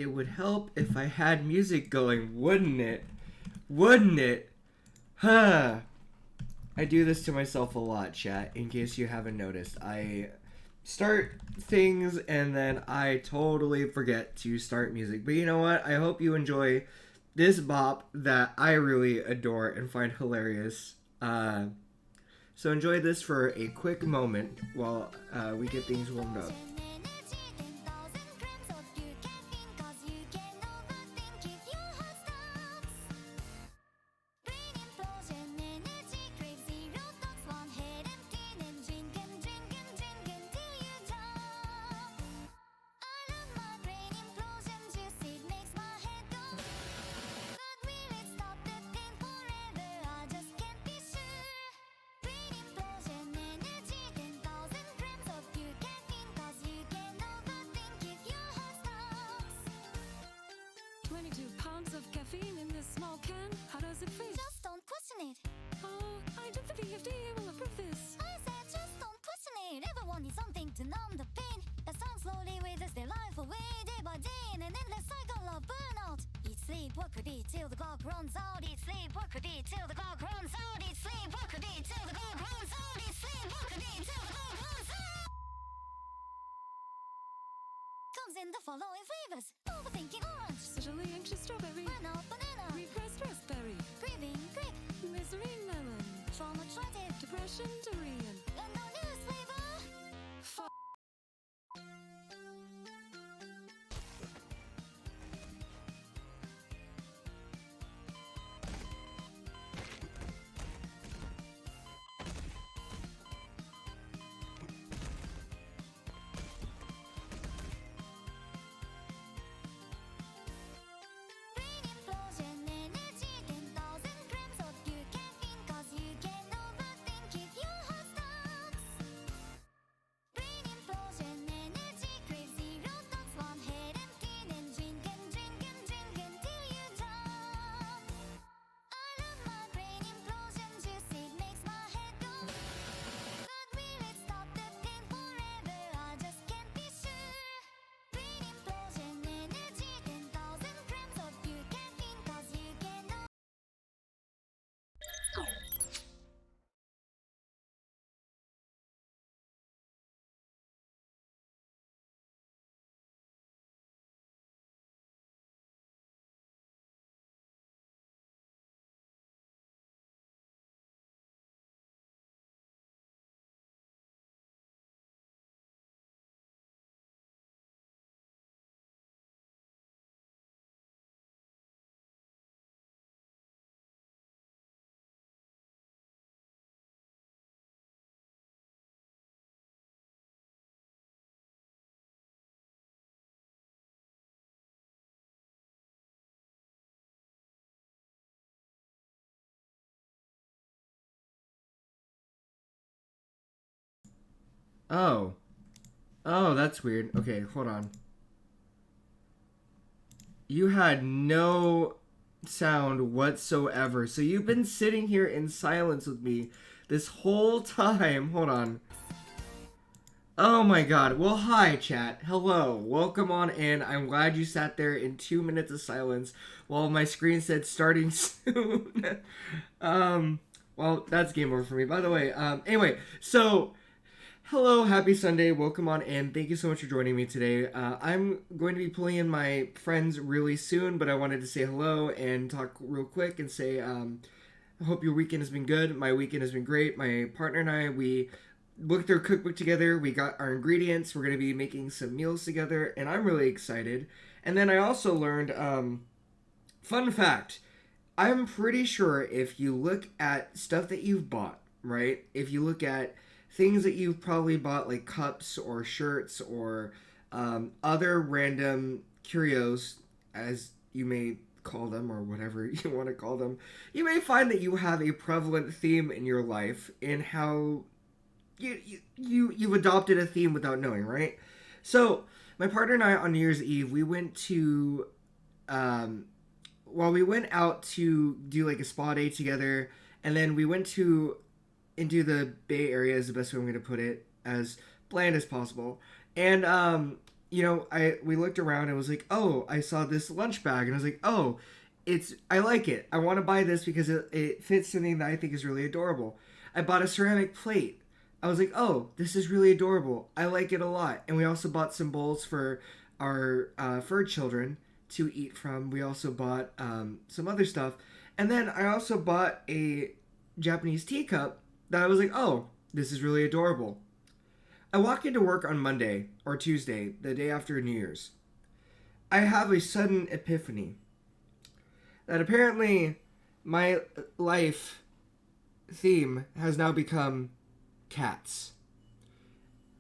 It would help if I had music going, wouldn't it? Wouldn't it? Huh. I do this to myself a lot, chat, in case you haven't noticed. I start things and then I totally forget to start music. But you know what? I hope you enjoy this bop that I really adore and find hilarious. So enjoy this for a quick moment while we get things warmed up. In the following flavors: overthinking orange, subtly anxious strawberry, banana, repressed raspberry, grieving grape, misery melon, traumatizing depression durian, and no news flavor. Oh. Oh, that's weird. Okay, hold on. You had no sound whatsoever. So you've been sitting here in silence with me this whole time. Hold on. Oh my god. Well, hi, chat. Hello. Welcome on in. I'm glad you sat there in 2 minutes of silence while my screen said starting soon. Well, that's game over for me. By the way, anyway, so hello, happy Sunday, welcome on in. Thank you so much for joining me today. I'm going to be pulling in my friends really soon, but I wanted to say hello and talk real quick and say I hope your weekend has been good. My weekend has been great. My partner and I, we looked through a cookbook together. We got our ingredients. We're going to be making some meals together, and I'm really excited. And then I also learned, fun fact, I'm pretty sure if you look at stuff that you've bought, right? If you look at things that you've probably bought, like cups or shirts or other random curios, as you may call them, or whatever you want to call them, you may find that you have a prevalent theme in your life in how you've adopted a theme without knowing, right? So my partner and I on New Year's Eve, we went to we went out to do like a spa day together, and then we went to into the Bay Area is the best way I'm going to put it, as bland as possible. And we looked around and was like, oh, I saw this lunch bag, and I was like, oh, I like it. I want to buy this because it fits something that I think is really adorable. I bought a ceramic plate. I was like, oh, this is really adorable. I like it a lot. And we also bought some bowls for our fur children to eat from. We also bought some other stuff. And then I also bought a Japanese teacup that I was like, oh, this is really adorable. I walk into work on Monday or Tuesday, the day after New Year's. I have a sudden epiphany that apparently my life theme has now become cats.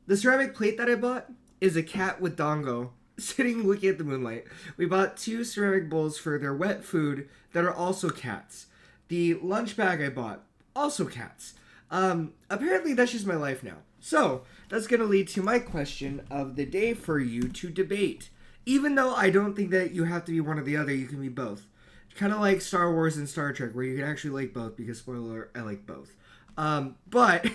The ceramic plate that I bought is a cat with Dongo sitting looking at the moonlight. We bought 2 ceramic bowls for their wet food that are also cats. The lunch bag I bought, also cats. Apparently that's just my life now. So, that's going to lead to my question of the day for you to debate. Even though I don't think that you have to be one or the other, you can be both. Kind of like Star Wars and Star Trek, where you can actually like both, because spoiler alert, I like both. But,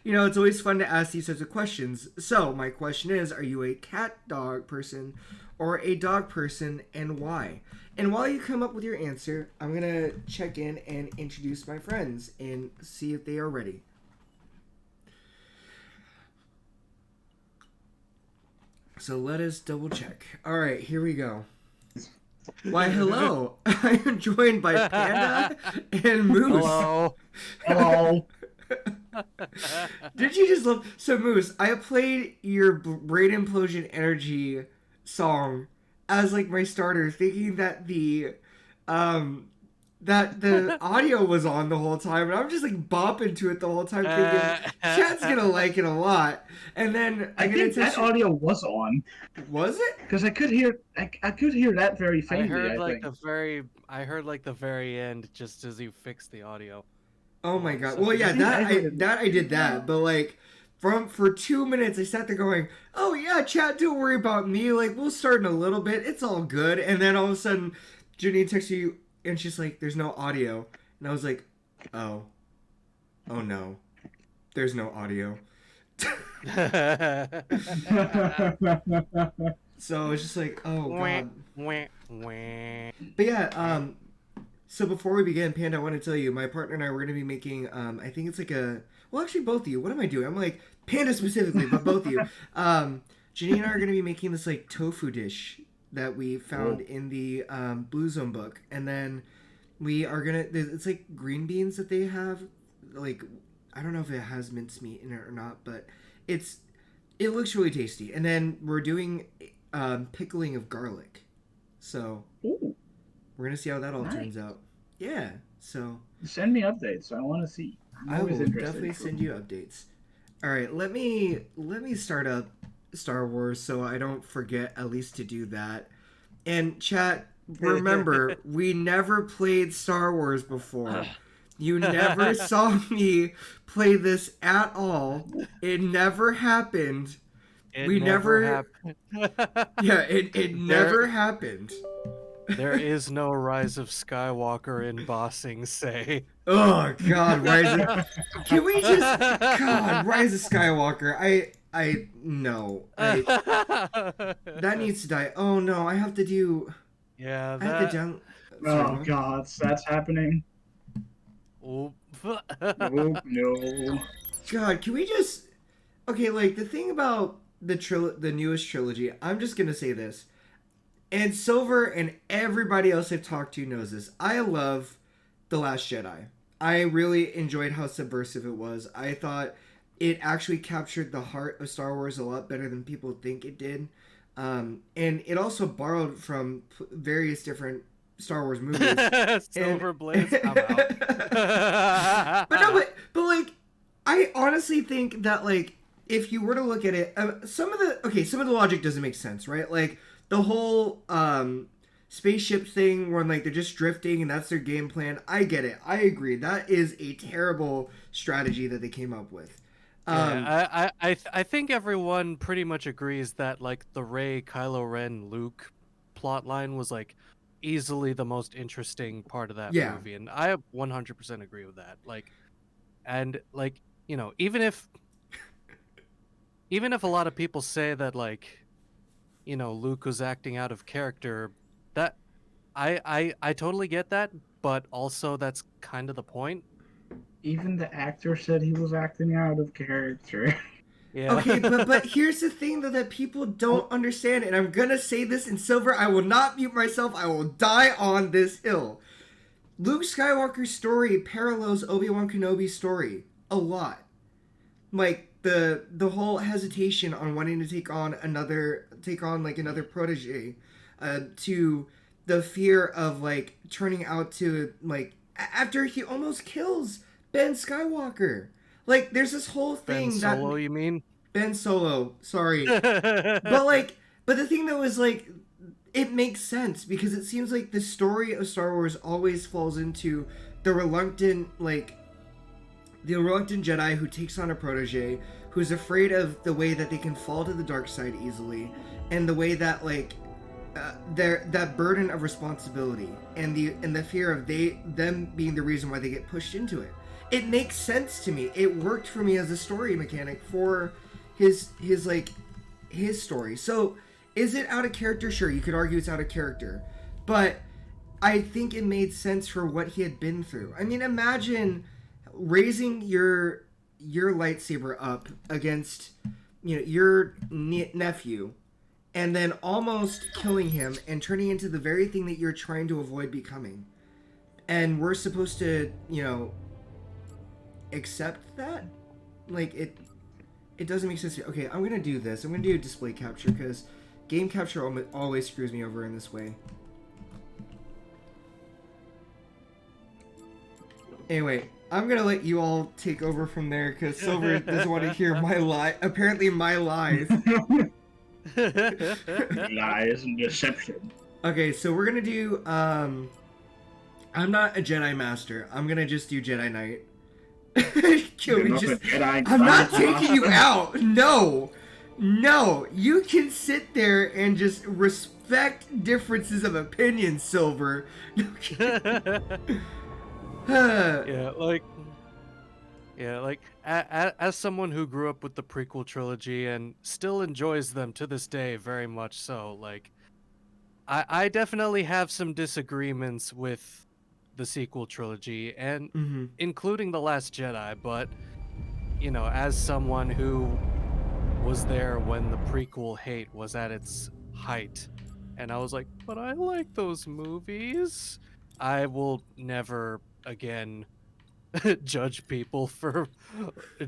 it's always fun to ask these types of questions. So, my question is, are you a cat-dog person or a dog person, and why? And while you come up with your answer, I'm going to check in and introduce my friends and see if they are ready. So let us double check. All right, here we go. Why, hello. I am joined by Panda and Moose. Hello. Did you just love... So, Moose, I played your Brain Implosion Energy song as, like, my starter, thinking that the audio was on the whole time, and I'm just, like, bopping to it the whole time, thinking, chat's gonna like it a lot. And then I think that audio was on. Was it? Because I could hear that very faintly. I heard like the very end, just as you fixed the audio. Oh my god. Well, yeah, I did that, but like for 2 minutes I sat there going, "Oh yeah, chat, don't worry about me. Like we'll start in a little bit. It's all good." And then all of a sudden, Janine texts you and she's like, "There's no audio," and I was like, "Oh no, there's no audio." So it's just like, oh god. But yeah, so before we begin, Panda, I want to tell you, my partner and I, we're going to be making, I think it's like well, actually both of you. What am I doing? I'm like, Panda specifically, but both of you. Janine and I are going to be making this like tofu dish that we found in the Blue Zone book. And then we are going to, it's like green beans that they have. Like, I don't know if it has mincemeat in it or not, but it looks really tasty. And then we're doing pickling of garlic. So we're going to see how that all turns out. Yeah, so... Send me updates. I want to see. I will definitely send you updates. All right, let me start up Star Wars so I don't forget at least to do that. And chat, remember, we never played Star Wars before. You never saw me play this at all. It never happened. It never happened. Yeah, it never happened. There is no Rise of Skywalker in bossing, say. Oh god, can we just God, Rise of Skywalker. No. That needs to die. Oh no, I have to do Yeah, I have to down Oh god, that's happening. Oop. Oh no. God, can we just okay, like the thing about the newest trilogy, I'm just gonna say this. And Silver and everybody else I've talked to knows this. I love The Last Jedi. I really enjoyed how subversive it was. I thought it actually captured the heart of Star Wars a lot better than people think it did. And it also borrowed from various different Star Wars movies. Silver Blaze, I'm out. but like, I honestly think that like, if you were to look at it, some of the logic doesn't make sense, right? Like, the whole spaceship thing where like they're just drifting and that's their game plan. I get it. I agree. That is a terrible strategy that they came up with. I think everyone pretty much agrees that like the Rey, Kylo Ren, Luke plotline was like easily the most interesting part of that movie, and I 100% agree with that. Like, and like even if a lot of people say that like Luke was acting out of character. That I totally get that, but also that's kind of the point. Even the actor said he was acting out of character. Yeah. Okay, but here's the thing though that people don't understand, and I'm gonna say this in Silver. I will not mute myself. I will die on this hill. Luke Skywalker's story parallels Obi-Wan Kenobi's story a lot. Like the whole hesitation on wanting to take on another protege, to the fear of like turning out to like after he almost kills Ben Skywalker. Like there's this whole thing Ben Solo, you mean? Ben Solo, sorry. but the thing that was like, it makes sense because it seems like the story of Star Wars always falls into the reluctant Jedi who takes on a protege, who's afraid of the way that they can fall to the dark side easily, and the way that like that burden of responsibility and the fear of them being the reason why they get pushed into it. It makes sense to me. It worked for me as a story mechanic for his story. So is it out of character? Sure, you could argue it's out of character, but I think it made sense for what he had been through. I mean, imagine raising your lightsaber up against your nephew and then almost killing him and turning into the very thing that you're trying to avoid becoming. And we're supposed to, accept that? Like, it doesn't make sense to me. Okay, I'm gonna do this. I'm gonna do display capture because game capture always screws me over in this way. Anyway, I'm gonna let you all take over from there because Silver doesn't want to hear my lie. Apparently, my lies. Lies and deception. Okay, so we're gonna do. I'm not a Jedi Master. I'm gonna just do Jedi Knight. I'm not taking you out. No, you can sit there and just respect differences of opinion, Silver. As someone who grew up with the prequel trilogy and still enjoys them to this day very much so, like I definitely have some disagreements with the sequel trilogy and including The Last Jedi, but as someone who was there when the prequel hate was at its height and I was like, but I like those movies, I will never again judge people for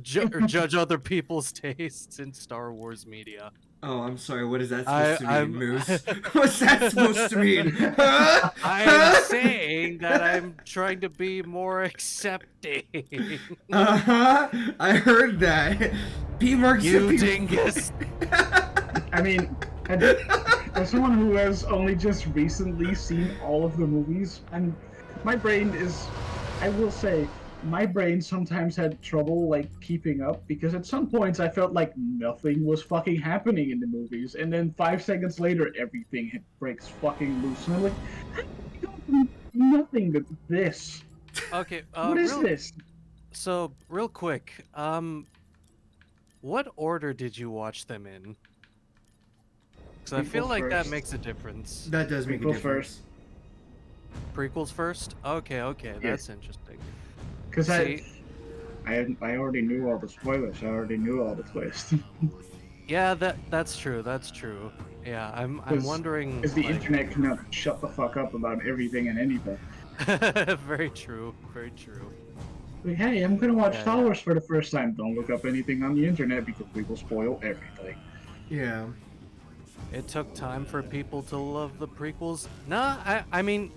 judge other people's tastes in Star Wars media. Oh, I'm sorry. What is that supposed to mean, Moose? What's that supposed to mean? I'm saying that I'm trying to be more accepting. I heard that. Be more accepting. You dingus. I mean, as someone who has only just recently seen all of the movies, and my brain is, I will say, my brain sometimes had trouble like keeping up because at some points I felt like nothing was fucking happening in the movies, and then 5 seconds later everything breaks fucking loose, and I'm like, how do you go from nothing but this? Okay, what is this? So real quick, what order did you watch them in? Because I feel like that makes a difference. That does make a difference. First. Prequels first? Okay, that's interesting. Because I already knew all the spoilers. I already knew all the twists. Yeah, that's true. Yeah, I'm wondering. Because the internet cannot shut the fuck up about everything and anything. Very true. Like, hey, I'm gonna watch Star Wars for the first time. Don't look up anything on the internet because we will spoil everything. Yeah. It took time for people to love the prequels. Nah, I mean,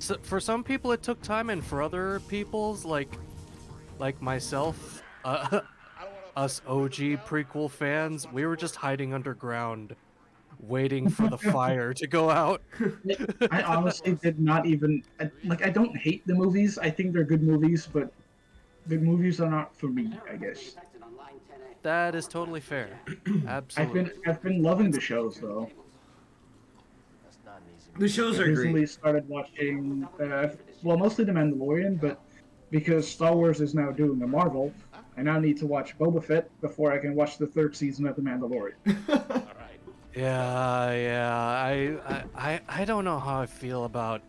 so for some people it took time, and for other people's like myself, us OG prequel fans, we were just hiding underground, waiting for the fire to go out. I honestly did not even I don't hate the movies. I think they're good movies, but the movies are not for me, I guess. That is totally fair. Absolutely. I've been loving the shows though. The shows are great. I recently great. started watching, mostly The Mandalorian, but because Star Wars is now doing the Marvel, I now need to watch Boba Fett before I can watch the 3rd season of The Mandalorian. I don't know how I feel about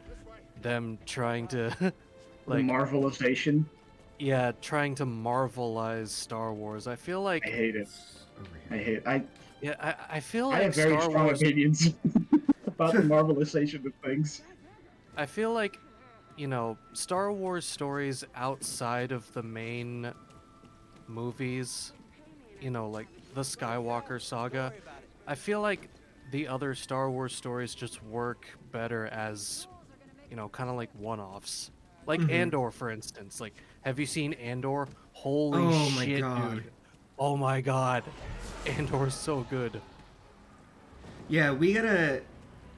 them trying to The like Marvelization. trying to marvelize Star Wars. I feel I like hate it. I hate. I feel I like have very Star strong Wars opinions about the Marvelization of things. I feel like, you know, Star Wars stories outside of the main movies, you know, like the Skywalker saga, I feel like the other Star Wars stories just work better as, you know, kind of like one-offs. Like Andor, for instance. Like, have you seen Andor? Holy Oh my shit, god. dude. Oh my god. Andor's so good. Yeah, we gotta.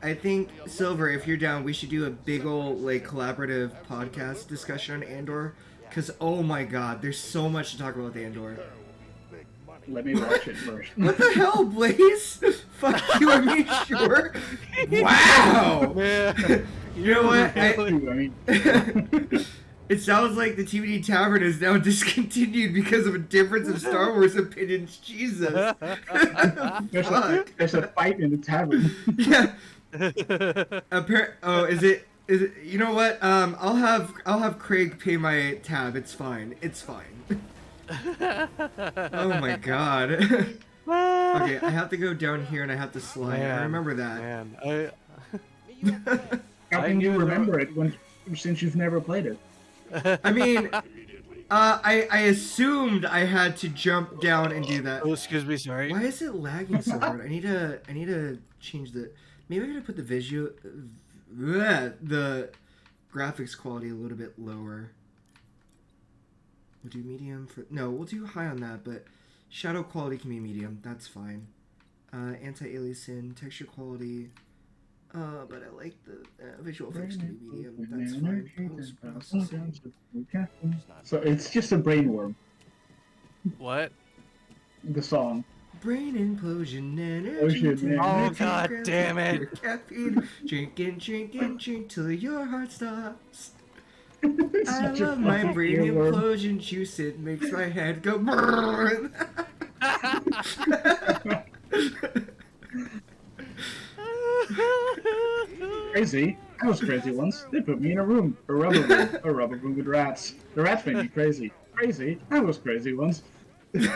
I think Silver, if you're down, we should do a big ol' like collaborative podcast discussion on Andor. Cause oh my god, there's so much to talk about with Andor. Let me watch it first. What the hell, Blaze? Fuck you, I mean, sure. Wow. Man, You know what? I mean, It sounds like the TBD Tavern is now discontinued because of a difference of Star Wars opinions. Jesus. Fuck. there's a fight in the tavern. Yeah. Oh, is it? You know what? I'll have Craig pay my tab. It's fine. It's fine. Oh my god. Okay, I have to go down here and I have to slide. I remember that. Man, How I can you knew that- remember it since you've never played it? I mean, I assumed I had to jump down and do that. Oh, excuse me, sorry. Why is it lagging so hard? I need to change the. Maybe I'm gonna put the graphics quality a little bit lower. We'll do medium for we'll do high on that, but shadow quality can be medium. That's fine. Anti-aliasing, texture quality. But I like the visual effects to be medium. That's fine. Post-processing. So it's just a brainworm. What? The song. Brain implosion Ocean energy. Oh, energy. god damn it. Your caffeine. Drink till your heart stops. It's I such a love my fucking brain earworm. implosion juice. It makes my head go. Brrrr. Crazy. I was crazy once. They put me in a rubber room with rats. The rats made me crazy. Crazy. I was crazy once. Okay.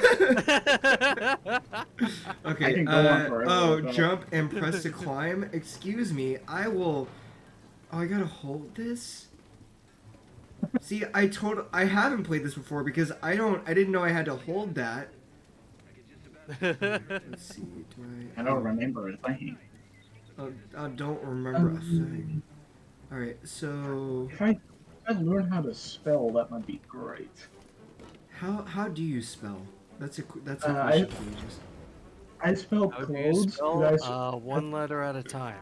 I can go on forever Oh, with that. jump and press to climb. Excuse me. I will. Oh, I gotta hold this. See, I haven't played this before because I didn't know I had to hold that. Let's see. I don't remember a thing. I don't remember a thing. All right, so If I learn how to spell, that might be great. how do you spell? That's a I- question. for you, just- I spelled How do you clothes. spell? One letter at a time.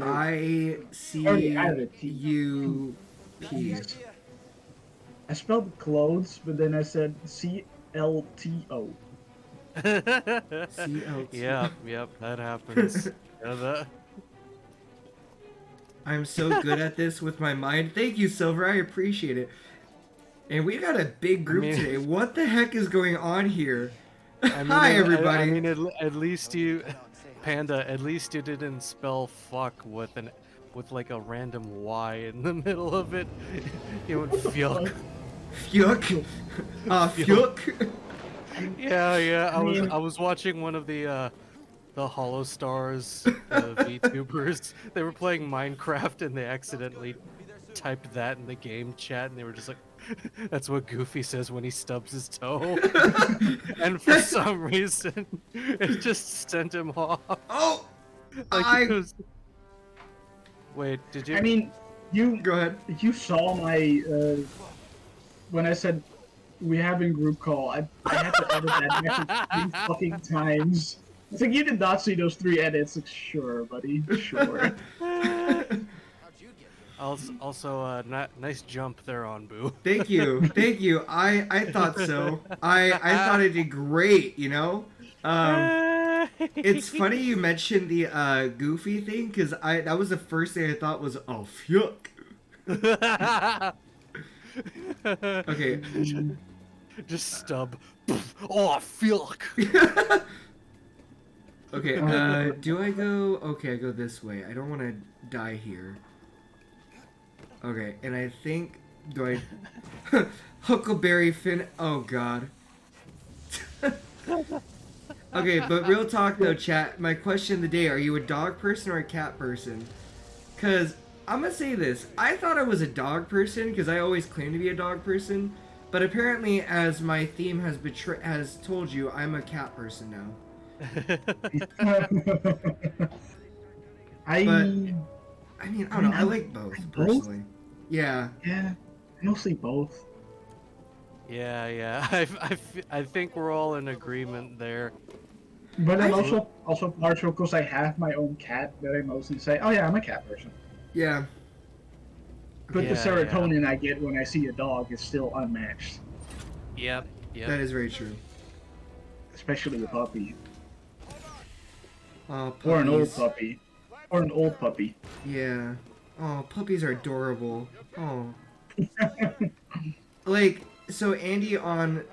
I C already had it. U P. I spelled clothes, but then I said CLTO. CLT. Yep, that happens. Yeah, that- I'm so good at this with my mind. Thank you, Silver. I appreciate it. And we got a big group today. What the heck is going on here? Hi, everybody. I mean, at least you, Panda. At least you didn't spell fuck with like a random Y in the middle of it. You went fuck. Fuck. Fuck. Yeah. I mean- I was watching one of the Hollow Stars VTubers. They were playing Minecraft and they accidentally typed that in the game chat, and they were just like, "That's what Goofy says when he stubs his toe." And for some reason, it just sent him off. Oh, Like it was... Wait, did you? I mean, you go ahead. you saw my when I said we having group call. I had to edit that message 3 fucking times. It's like you did not see those 3 edits. Like, sure, buddy, sure. Also, nice jump there on Boo. Thank you. Thank you. I thought so. I thought I did great, you know? It's funny you mentioned the Goofy thing, because that was the first thing I thought was, oh, fuck. Okay. Just stub. Oh, fuck. Okay, do I go... Okay, I go this way. I don't want to die here. Okay, and I think... Do I... Huckleberry Fin... Oh, God. Okay, but real talk, though, chat. My question of the day, are you a dog person or a cat person? Because, I'm going to say this. I thought I was a dog person, because I always claimed to be a dog person. But apparently, as my theme has told you, I'm a cat person now. I mean, I don't know. I like both, personally. Yeah. Yeah, mostly both. Yeah. I think we're all in agreement there. But then also partial because I have my own cat that I mostly say, oh yeah, I'm a cat person. Yeah. But the serotonin I get when I see a dog is still unmatched. Yep. That is very true. Especially a puppy. Oh, or an old puppy. Or an old puppy. Yeah. Oh, puppies are adorable. Oh. Like, so Andy on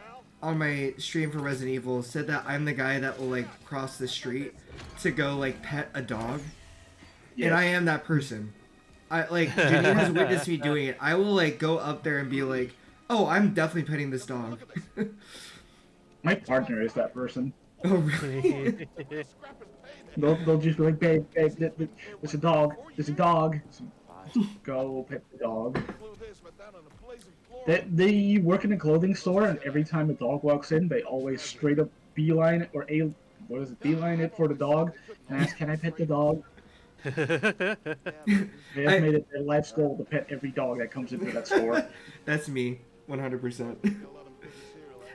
my stream for Resident Evil said that I'm the guy that will, like, cross the street to go, like, pet a dog. Yes. And I am that person. Janine has witnessed me doing it. I will, like, go up there and be like, oh, I'm definitely petting this dog. My partner is that person. Oh, really? They'll just be like, babe, there's a dog. Go pet the dog. They work in a clothing store, and every time a dog walks in, they always straight up beeline it, or beeline it for the dog, and ask, can I pet the dog? They have made it their life's goal to pet every dog that comes into that store. That's me, 100%.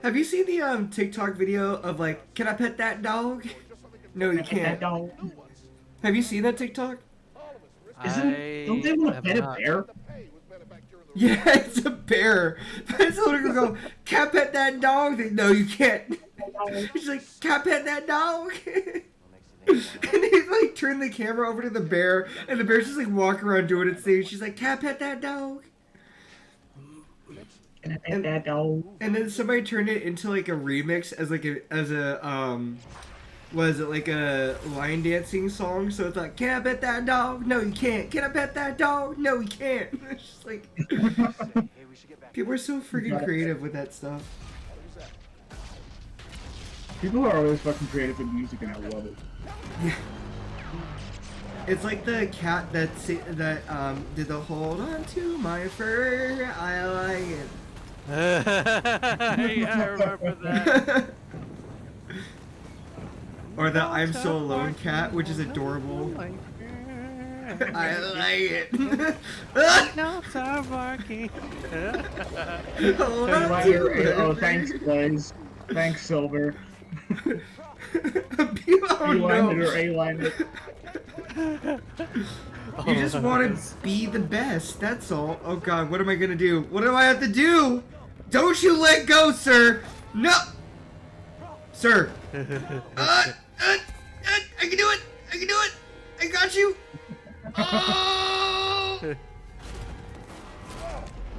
Have you seen the TikTok video of, like, can I pet that dog? No, you can't. Have you seen that TikTok? Don't they want to pet a bear? Yeah, it's a bear. But someone will go, can I pet that dog? No, you can't. She's like, can I pet that dog? And they like turn the camera over to the bear, and the bear's just like walking around doing its thing. She's like, can I pet that dog? Can I pet that dog? And then somebody turned it into like a remix as was it like a line dancing song? So it's like, can I pet that dog? No, you can't. Can I pet that dog? No, you can't. It's just like, people are so freaking creative with that stuff. People are always fucking creative with music, and I love it. Yeah. It's like the cat that did the hold on to my fur, I like it. Yeah, I remember that. Or the I'm So Alone cat, which is adorable. I like it. Dogs are barking. Oh, thanks, Blaze. Thanks, Silver. B-line it or A-line it. You just want to be the best, that's all. Oh god, what am I gonna do? What do I have to do? Don't you let go, sir! No! Sir! I can do it! I can do it! I got you!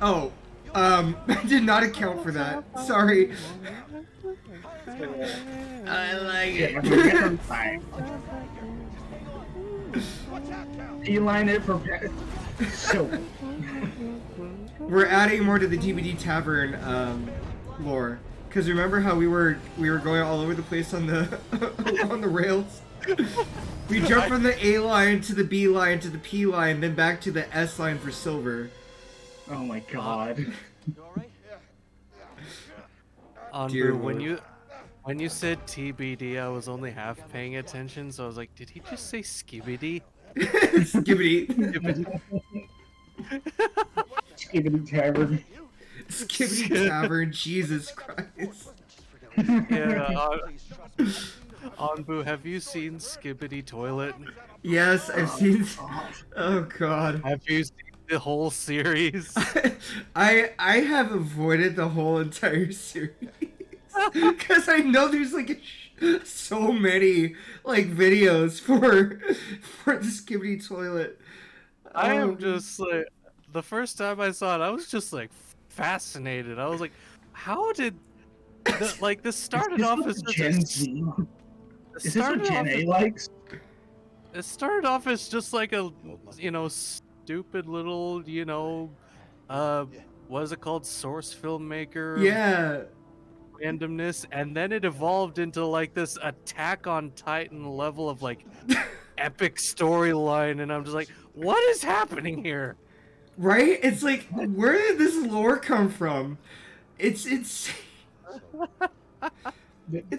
Oh! I did not account for that. Sorry. I like it. E-line it for so. We're adding more to the TBD Tavern lore. Cause remember how we were going all over the place on the on the rails? We jumped from the A line to the B line to the P line, then back to the S line for silver. Oh my god. Anbu, when you said TBD, I was only half paying attention, so I was like, did he just say skibidi? Skibidi. Skibidi Tavern. Skibidi Tavern, Jesus Christ. Yeah, Anbu, have you seen Skibidi Toilet? Yes, I've seen. Oh god. Have you seen the whole series? I have avoided the whole entire series because I know there's like so many like videos for the Skibidi Toilet. I am just like, the first time I saw it, I was just like fascinated. I was like, how did this started off as Is this what Gen A likes? It started off as just like a, stupid little, what is it called? Source filmmaker. Yeah. Randomness, and then it evolved into like this Attack on Titan level of like epic storyline, and I'm just like, what is happening here? Right? It's like, where did this lore come from? It's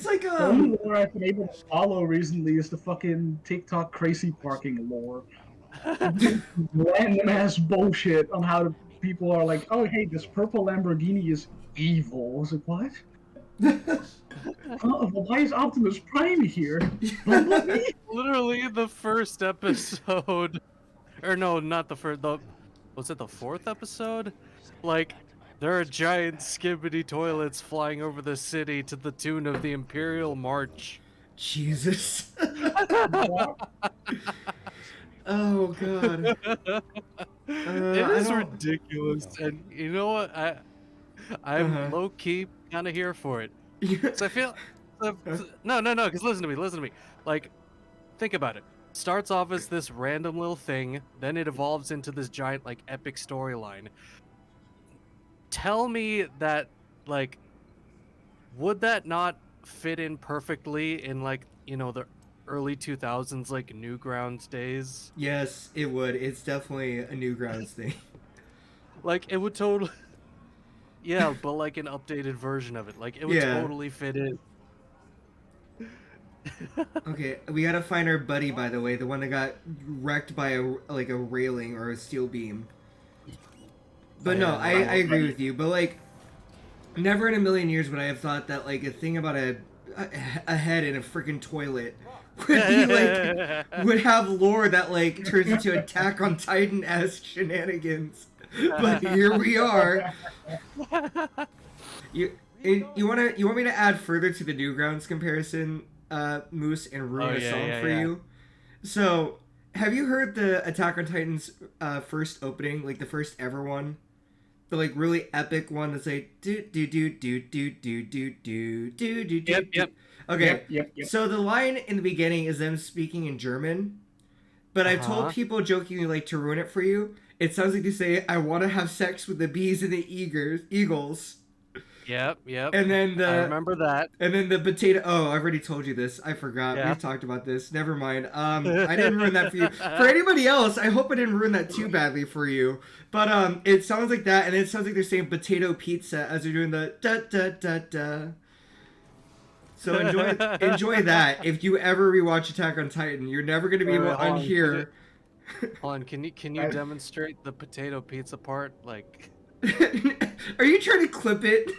like The only lore I've been able to follow recently is the fucking TikTok crazy parking lore. Random ass bullshit on how people are like, oh hey, this purple Lamborghini is evil. I was like, what? Oh, well, why is Optimus Prime here? Literally the first episode, or no, not the first. Was it the fourth episode? Like, there are giant skibbity toilets flying over the city to the tune of the Imperial March. Jesus. Oh god. It is ridiculous, and you know what? I'm low key kind of here for it. So I feel no, because listen to me. Like, think about it. Starts off as this random little thing, then it evolves into this giant like epic storyline. Tell me that, like, would that not fit in perfectly in like, the early 2000s like Newgrounds days? Yes, it would. It's definitely a Newgrounds thing. Like, it would totally. Yeah, but like an updated version of it. Like, it would totally fit in. Okay, we gotta find our buddy, by the way, the one that got wrecked by a railing or a steel beam. But no, I agree with you. But like, never in a million years would I have thought that like a thing about a head in a freaking toilet would be like would have lore that like turns into Attack on Titan as shenanigans. But here we are. You want me to add further to the Newgrounds comparison, Moose, and ruin a song for you? So, have you heard the Attack on Titan's first opening, like the first ever one? The like really epic one that's like do do do do do do do do do do. Yep. Okay. Yep. So the line in the beginning is them speaking in German, but I've told people jokingly, like, to ruin it for you. It sounds like they say, "I want to have sex with the bees and the eagles." Yep. And then I remember that. And then the potato. Oh, I've already told you this. I forgot. Yeah. We've talked about this. Never mind. I didn't ruin that for you. For anybody else, I hope I didn't ruin that too badly for you. But it sounds like that, and it sounds like they're saying potato pizza as they're doing the da da da da. So enjoy that. If you ever rewatch Attack on Titan, you're never going to be able to unhear. Hold on, can you demonstrate the potato pizza part? Like, are you trying to clip it?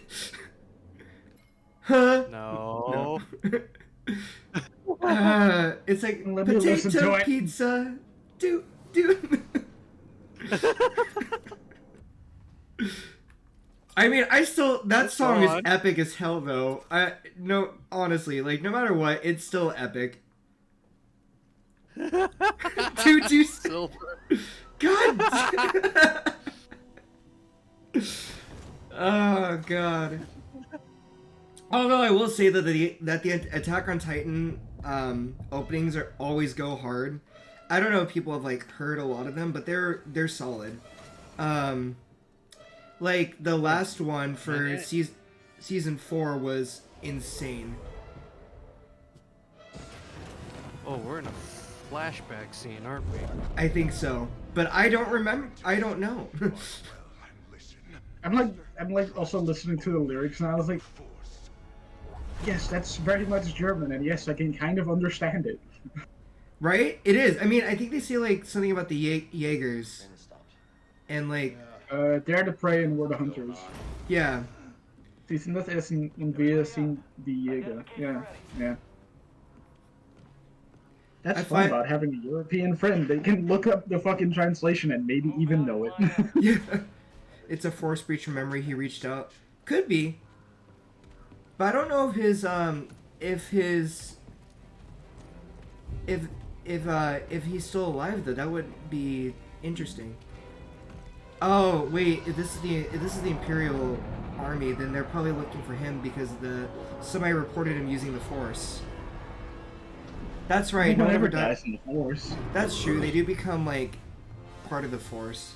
Huh? No. It's like Let me listen to potato it. pizza. Do. I mean, that song is epic as hell, though. Honestly, like, no matter what, it's still epic. Dude, Silver. God. Oh god. Although I will say that the Attack on Titan openings always go hard. I don't know if people have like heard a lot of them, but they're solid. Like the last one for season 4 was insane. Oh, we're in a flashback scene, aren't we? I think so, but I don't remember. I don't know. I'm like also listening to the lyrics, and I was like, yes, that's very much German, and yes, I can kind of understand it. Right? It is. I mean, I think they say like something about the Jaegers, and like. They're the prey and we're the hunters. Yeah. Sie sind das Essen und wir sind die Jäger. Yeah. That's fun about having a European friend. They can look up the fucking translation and maybe even know it. Yeah. It's a force breach from memory. He reached out. Could be. But I don't know if he's still alive though. That would be interesting. Oh wait, if this is the Imperial Army, then they're probably looking for him because somebody reported him using the Force. That's right. No No one ever one ever dies in the Force. That's true. They do become like part of the Force.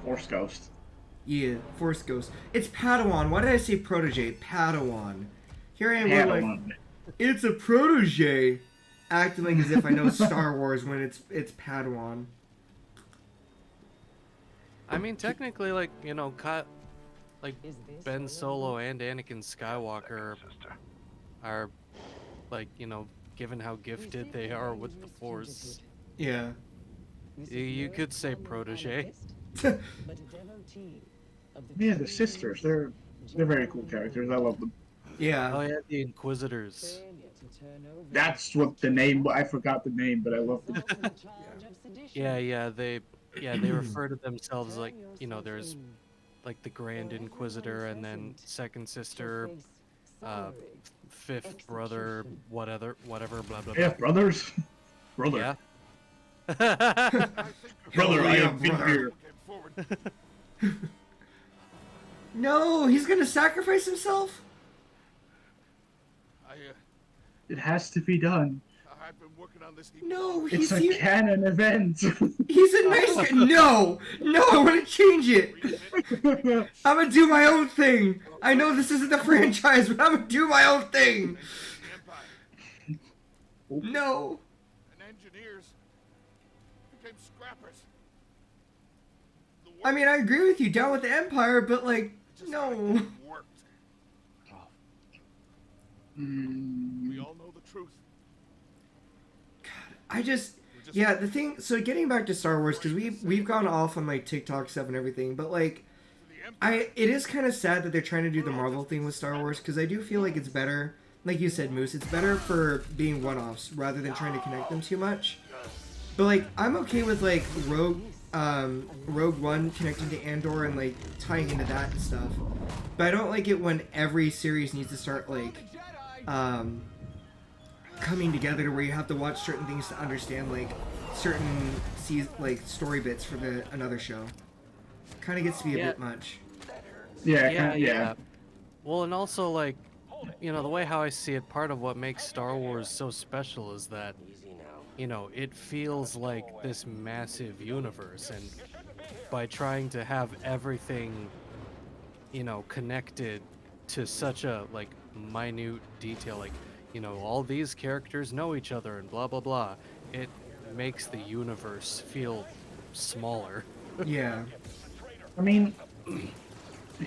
Force Ghost. Yeah, Force Ghost. It's Padawan. Why did I say protege? Padawan. Here I am, we're like, Padawan. it's a protege, acting like as if I know Star Wars when it's Padawan. I mean, technically, like, you know, like Ben Solo and Anakin Skywalker are, like, you know, given how gifted they are with the Force, Yeah. you could say protege. Yeah, the sisters. They're very cool characters. I love them. Yeah. Oh yeah, the Inquisitors. That's what the name. I forgot the name, but I love them. Yeah, they refer to themselves like, you know, there's like the Grand Inquisitor and then second sister, fifth brother, whatever, blah blah Yeah, blah. brothers. Brother. Yeah. Brother, I Yeah, have been brother. here. No, he's gonna sacrifice himself? It has to be done. I've been working on this. No, It's he's a here. canon event. He's a nice guy. No, I want to change it. I'm gonna do my own thing. I know this isn't the franchise, but I'm gonna do my own thing. No. And engineers became scrappers. I mean, I agree with you, down with the Empire, but like, no. Worked. Mm, We all know the truth. Yeah, the thing, so getting back to Star Wars, because we've gone off on like TikTok stuff and everything, but like, it is kind of sad that they're trying to do the Marvel thing with Star Wars, because I do feel like it's better, like you said, Moose, it's better for being one-offs rather than trying to connect them too much. But like, I'm okay with like Rogue One connecting to Andor and like tying into that and stuff, but I don't like it when every series needs to start like coming together to where you have to watch certain things to understand like certain story bits for another show. Kind of gets to be a bit much. yeah. Well, and also like, you know, the way how I see it, part of what makes Star Wars so special is that, you know, it feels like this massive universe, and by trying to have everything, you know, connected to such a like minute detail, like, you know, all these characters know each other and blah blah blah, it makes the universe feel smaller. Yeah. I mean,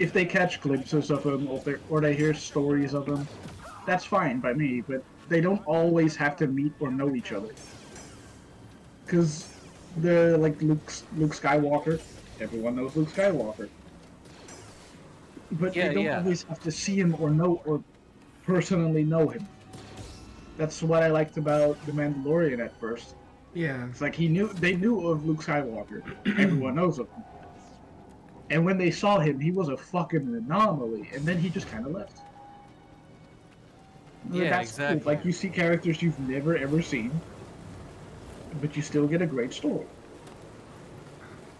if they catch glimpses of them or they hear stories of them, that's fine by me. But they don't always have to meet or know each other. Because the like Luke Skywalker, everyone knows Luke Skywalker. But they don't always have to see him or know or personally know him. That's what I liked about The Mandalorian at first. Yeah. It's like they knew of Luke Skywalker. Everyone knows of him. And when they saw him, he was a fucking anomaly, and then he just kind of left. Yeah, That's exactly. cool. Like, you see characters you've never ever seen, but you still get a great story.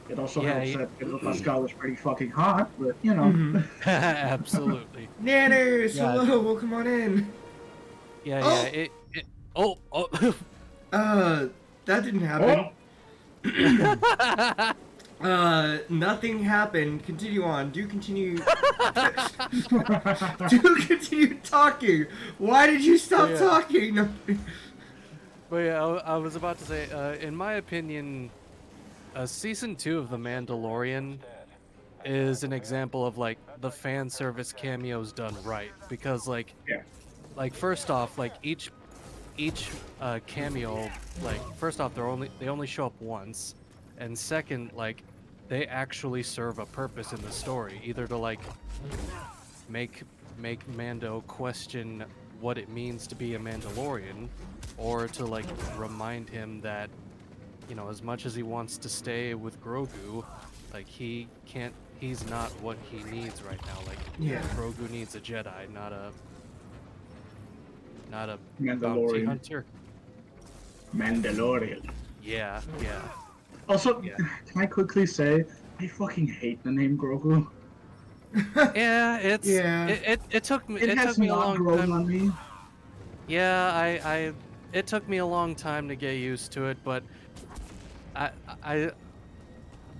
It also helps that Pedro Pascal is pretty fucking hot, but, you know. Absolutely. Nanners, hello, welcome on in. That didn't happen. Nothing happened. Continue on. Do continue. Do continue talking. Why did you stop talking? No. But yeah, I was about to say, in my opinion, season 2 of The Mandalorian is an example of like the fan service cameos done right, because like first off, like each cameo, like first off they only show up once, and second, like they actually serve a purpose in the story, either to like make Mando question what it means to be a Mandalorian, or to like remind him that, you know, as much as he wants to stay with Grogu, like he's not what he needs right now. Like Grogu needs a Jedi, not a bounty hunter. Mandalorian. Yeah. Also, can I quickly say, I fucking hate the name Grogu. Yeah, it took me a long time. On me. Yeah, it took me a long time to get used to it, but I I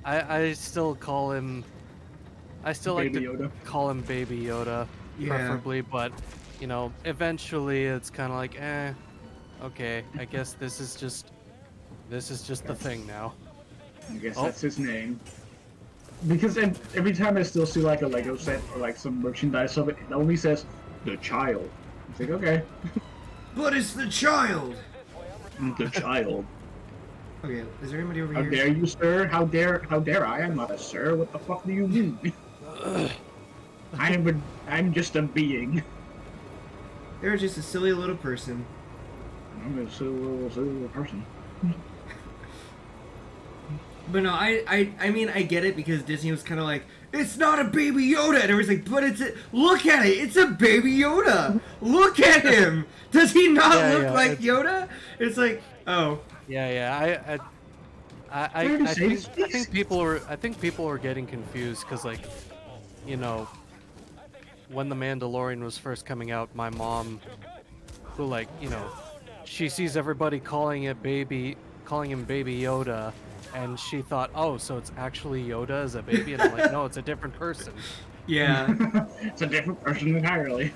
I still call him. I still like Baby to Yoda. call him Baby Yoda, Yeah. preferably. But you know, eventually it's kind of like, okay. I guess this is just the thing now. I guess Oh. that's his name. Because every time I still see like a Lego set or like some merchandise of it, it only says the child. It's like, okay, But it's the child. the child. Okay, is there anybody over How here? dare you, sir? How dare I? I'm not a sir. What the fuck do you mean? I'm just a being. They're just a silly little person. I'm a silly little person. But no, I mean, I get it because Disney was kind of like, it's not a Baby Yoda, and everyone's like, but look at it, it's a Baby Yoda. Look at him. Does he not Yeah, look yeah, like it's- Yoda? It's like, oh, Yeah. I think people are getting confused because, like, you know, when The Mandalorian was first coming out, my mom, who, like, you know, she sees everybody calling him Baby Yoda, and she thought, oh, so it's actually Yoda as a baby, and I'm like, no, it's a different person. yeah. It's a different person entirely.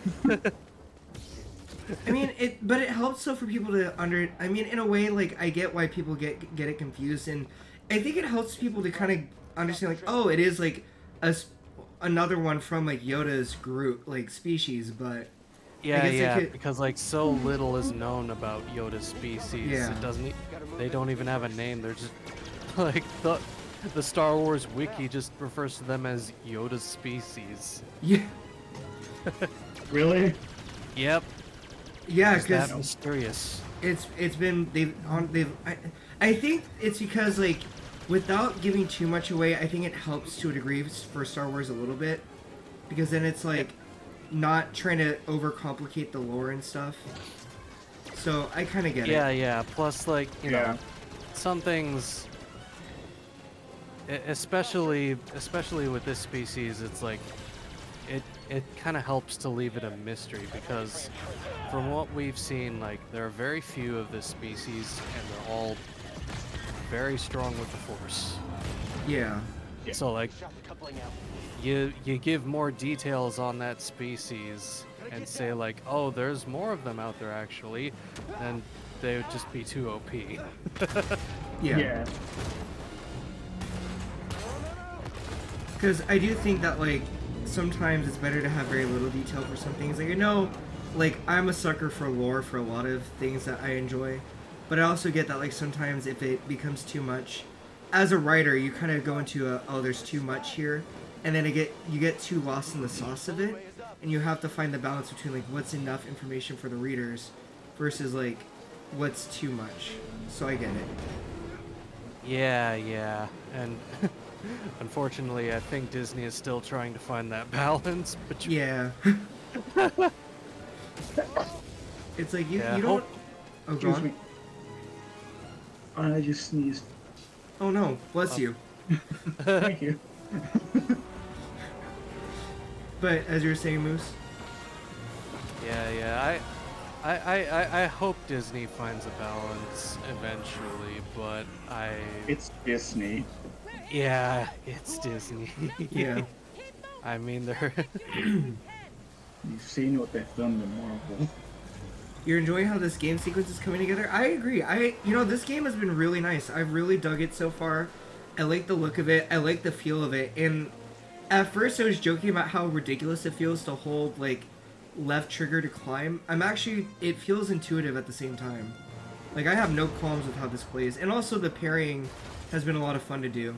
I mean, but it helps so for people to I mean, in a way, like, I get why people get it confused, and I think it helps people to kind of understand, like, oh, it is like another one from like Yoda's group, like species, but Yeah, because like so little is known about Yoda's species. Yeah. They don't even have a name. They're just like the Star Wars wiki just refers to them as Yoda's species. yeah, Really? Yep. yeah, It's that because mysterious. it's been I think it's because, like, without giving too much away, I think it helps to a degree for Star Wars a little bit, because then it's like not trying to overcomplicate the lore and stuff. So I kind of get it. Yeah. Plus, like, you Yeah. know, some things, especially with this species, it's like it kind of helps to leave it a mystery, because from what we've seen, like, there are very few of this species, and they're all very strong with the Force. Yeah. So, like, you give more details on that species and say, like, oh, there's more of them out there actually, then they would just be too OP. Yeah. Because I do think that, like, sometimes it's better to have very little detail for some things. Like, I know, like, I'm a sucker for lore for a lot of things that I enjoy, but I also get that, like, sometimes if it becomes too much, as a writer, you kind of go into oh, there's too much here, and then you get too lost in the sauce of it, and you have to find the balance between, like, what's enough information for the readers versus, like, what's too much. So I get it. Yeah, and unfortunately, I think Disney is still trying to find that balance. But Yeah. It's like you Yeah, don't. Oh, go Excuse on. me. I just sneezed. Oh no, bless you. Thank you. But as you were saying, Moose. yeah, I hope Disney finds a balance eventually, but It's Disney. yeah, it's Disney. Yeah. I mean, they're You've seen what they've done to Marvel. You're enjoying how this game sequence is coming together? I agree. This game has been really nice. I've really dug it so far. I like the look of it. I like the feel of it. And at first I was joking about how ridiculous it feels to hold, like, left trigger to climb. It feels intuitive at the same time. Like, I have no qualms with how this plays. And also the parrying has been a lot of fun to do.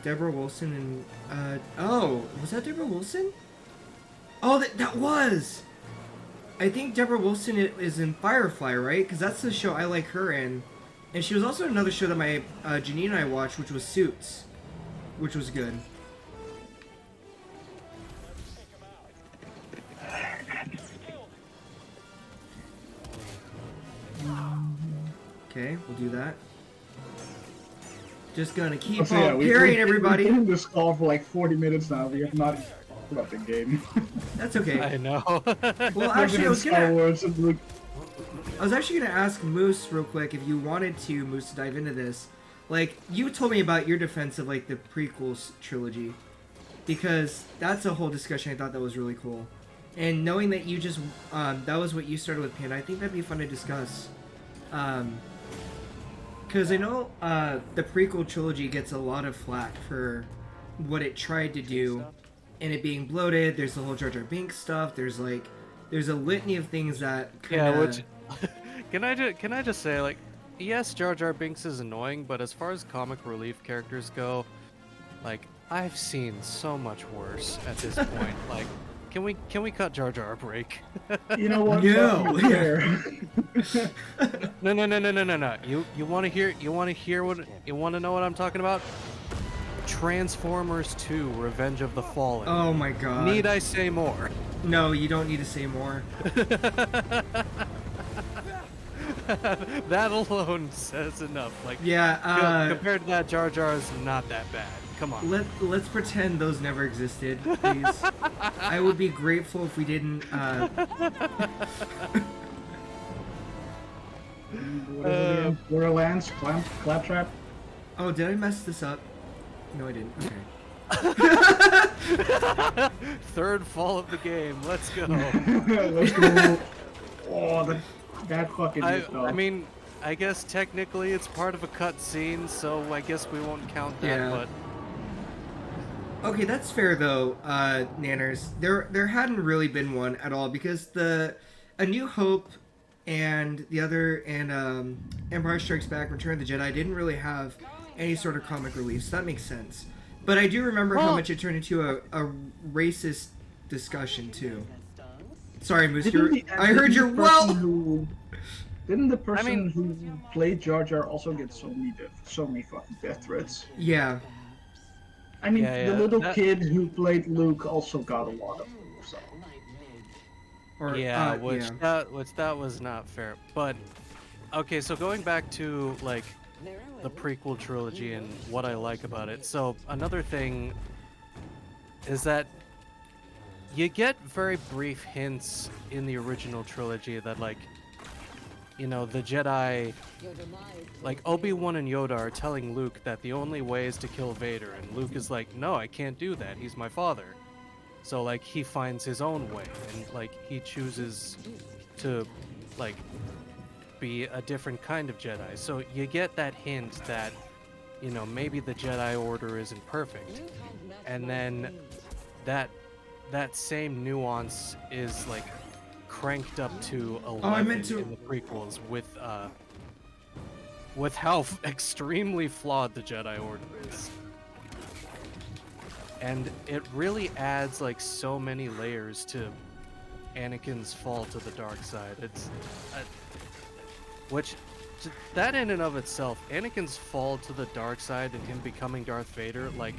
Deborah Wilson and, oh, was that Deborah Wilson? Oh, that was! I think Deborah Wilson is in Firefly, right? Because that's the show I like her in. And she was also in another show that my Janine and I watched, which was Suits, which was good. Okay, we'll do that. Just gonna keep on parrying everybody. We've been in this call for like 40 minutes now. We about the game. That's okay. I know. Well, actually, I was Star gonna. Wars and like, I was actually gonna ask Moose real quick if you wanted to, Moose, to dive into this. Like, you told me about your defense of like the prequels trilogy, because that's a whole discussion. I thought that was really cool, and knowing that you just that was what you started with, Panda, I think that'd be fun to discuss. Because I know the prequel trilogy gets a lot of flack for what it tried to do, and it being bloated. There's the whole Jar Jar Binks stuff. There's a litany of things that kinda... Yeah, which can I just say, like, yes, Jar Jar Binks is annoying, but as far as comic relief characters go, like, I've seen so much worse at this point. Like, can we cut Jar Jar a break? you know what? No. Fuck you, here. No. You want to know what I'm talking about? Transformers 2: Revenge of the Fallen. Oh my god. Need I say more? No, you don't need to say more. That alone says enough. Like, Yeah, compared to that, Jar Jar is not that bad. Come on. let's pretend those never existed, please. I would be grateful if we didn't. What is it again? Borderlands? Claptrap? Oh, did I mess this up? No, I didn't. Okay. Third fall of the game. Let's go. Let's go. Oh, that fucking I mean, I guess technically it's part of a cutscene, so I guess we won't count that. Yeah. But Okay, that's fair though, Nanners. There hadn't really been one at all because A New Hope and Empire Strikes Back, Return of the Jedi didn't really have any sort of comic relief, so that makes sense. But I do remember how much it turned into a racist discussion too. Sorry, Moose. I heard your Didn't the person who played Jar Jar also get so many fucking death threats? Yeah. I mean, Yeah, the little kid who played Luke also got a lot of them. So. That was not fair. But okay, so going back to like the prequel trilogy and what I like about it. So another thing is that you get very brief hints in the original trilogy that, like, you know, the Jedi, like Obi-Wan and Yoda are telling Luke that the only way is to kill Vader, and Luke is like, no, I can't do that, he's my father. So like he finds his own way, and like he chooses to like be a different kind of Jedi. So you get that hint that, you know, maybe the Jedi Order isn't perfect, and then that same nuance is like cranked up to 11 in the prequels with how extremely flawed the Jedi Order is. And it really adds like so many layers to Anakin's fall to the dark side. It's which that in and of itself, Anakin's fall to the dark side and him becoming Darth Vader, like,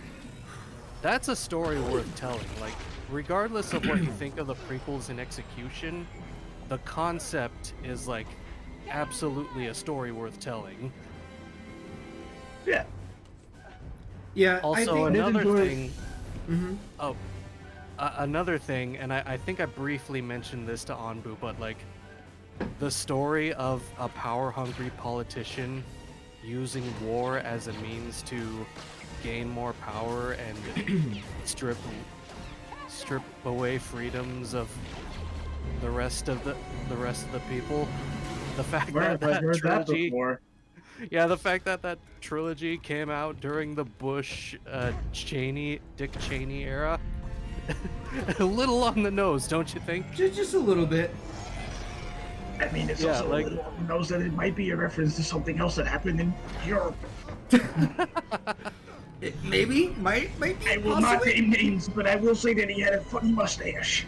that's a story worth telling. Like, regardless of what you think of the prequels in execution, the concept is like absolutely a story worth telling. Yeah. Yeah. Also, another thing. Mm-hmm. Oh, another thing, and I think I briefly mentioned this to Anbu, but like the story of a power-hungry politician using war as a means to gain more power and strip away freedoms of the rest of the people. The fact that trilogy, the fact that trilogy came out during the Bush, Dick Cheney era, a little on the nose, don't you think? Just a little bit. I mean, it's also like, a little on the nose that it might be a reference to something else that happened in Europe. It might be. I will not name names, but I will say that he had a funny mustache.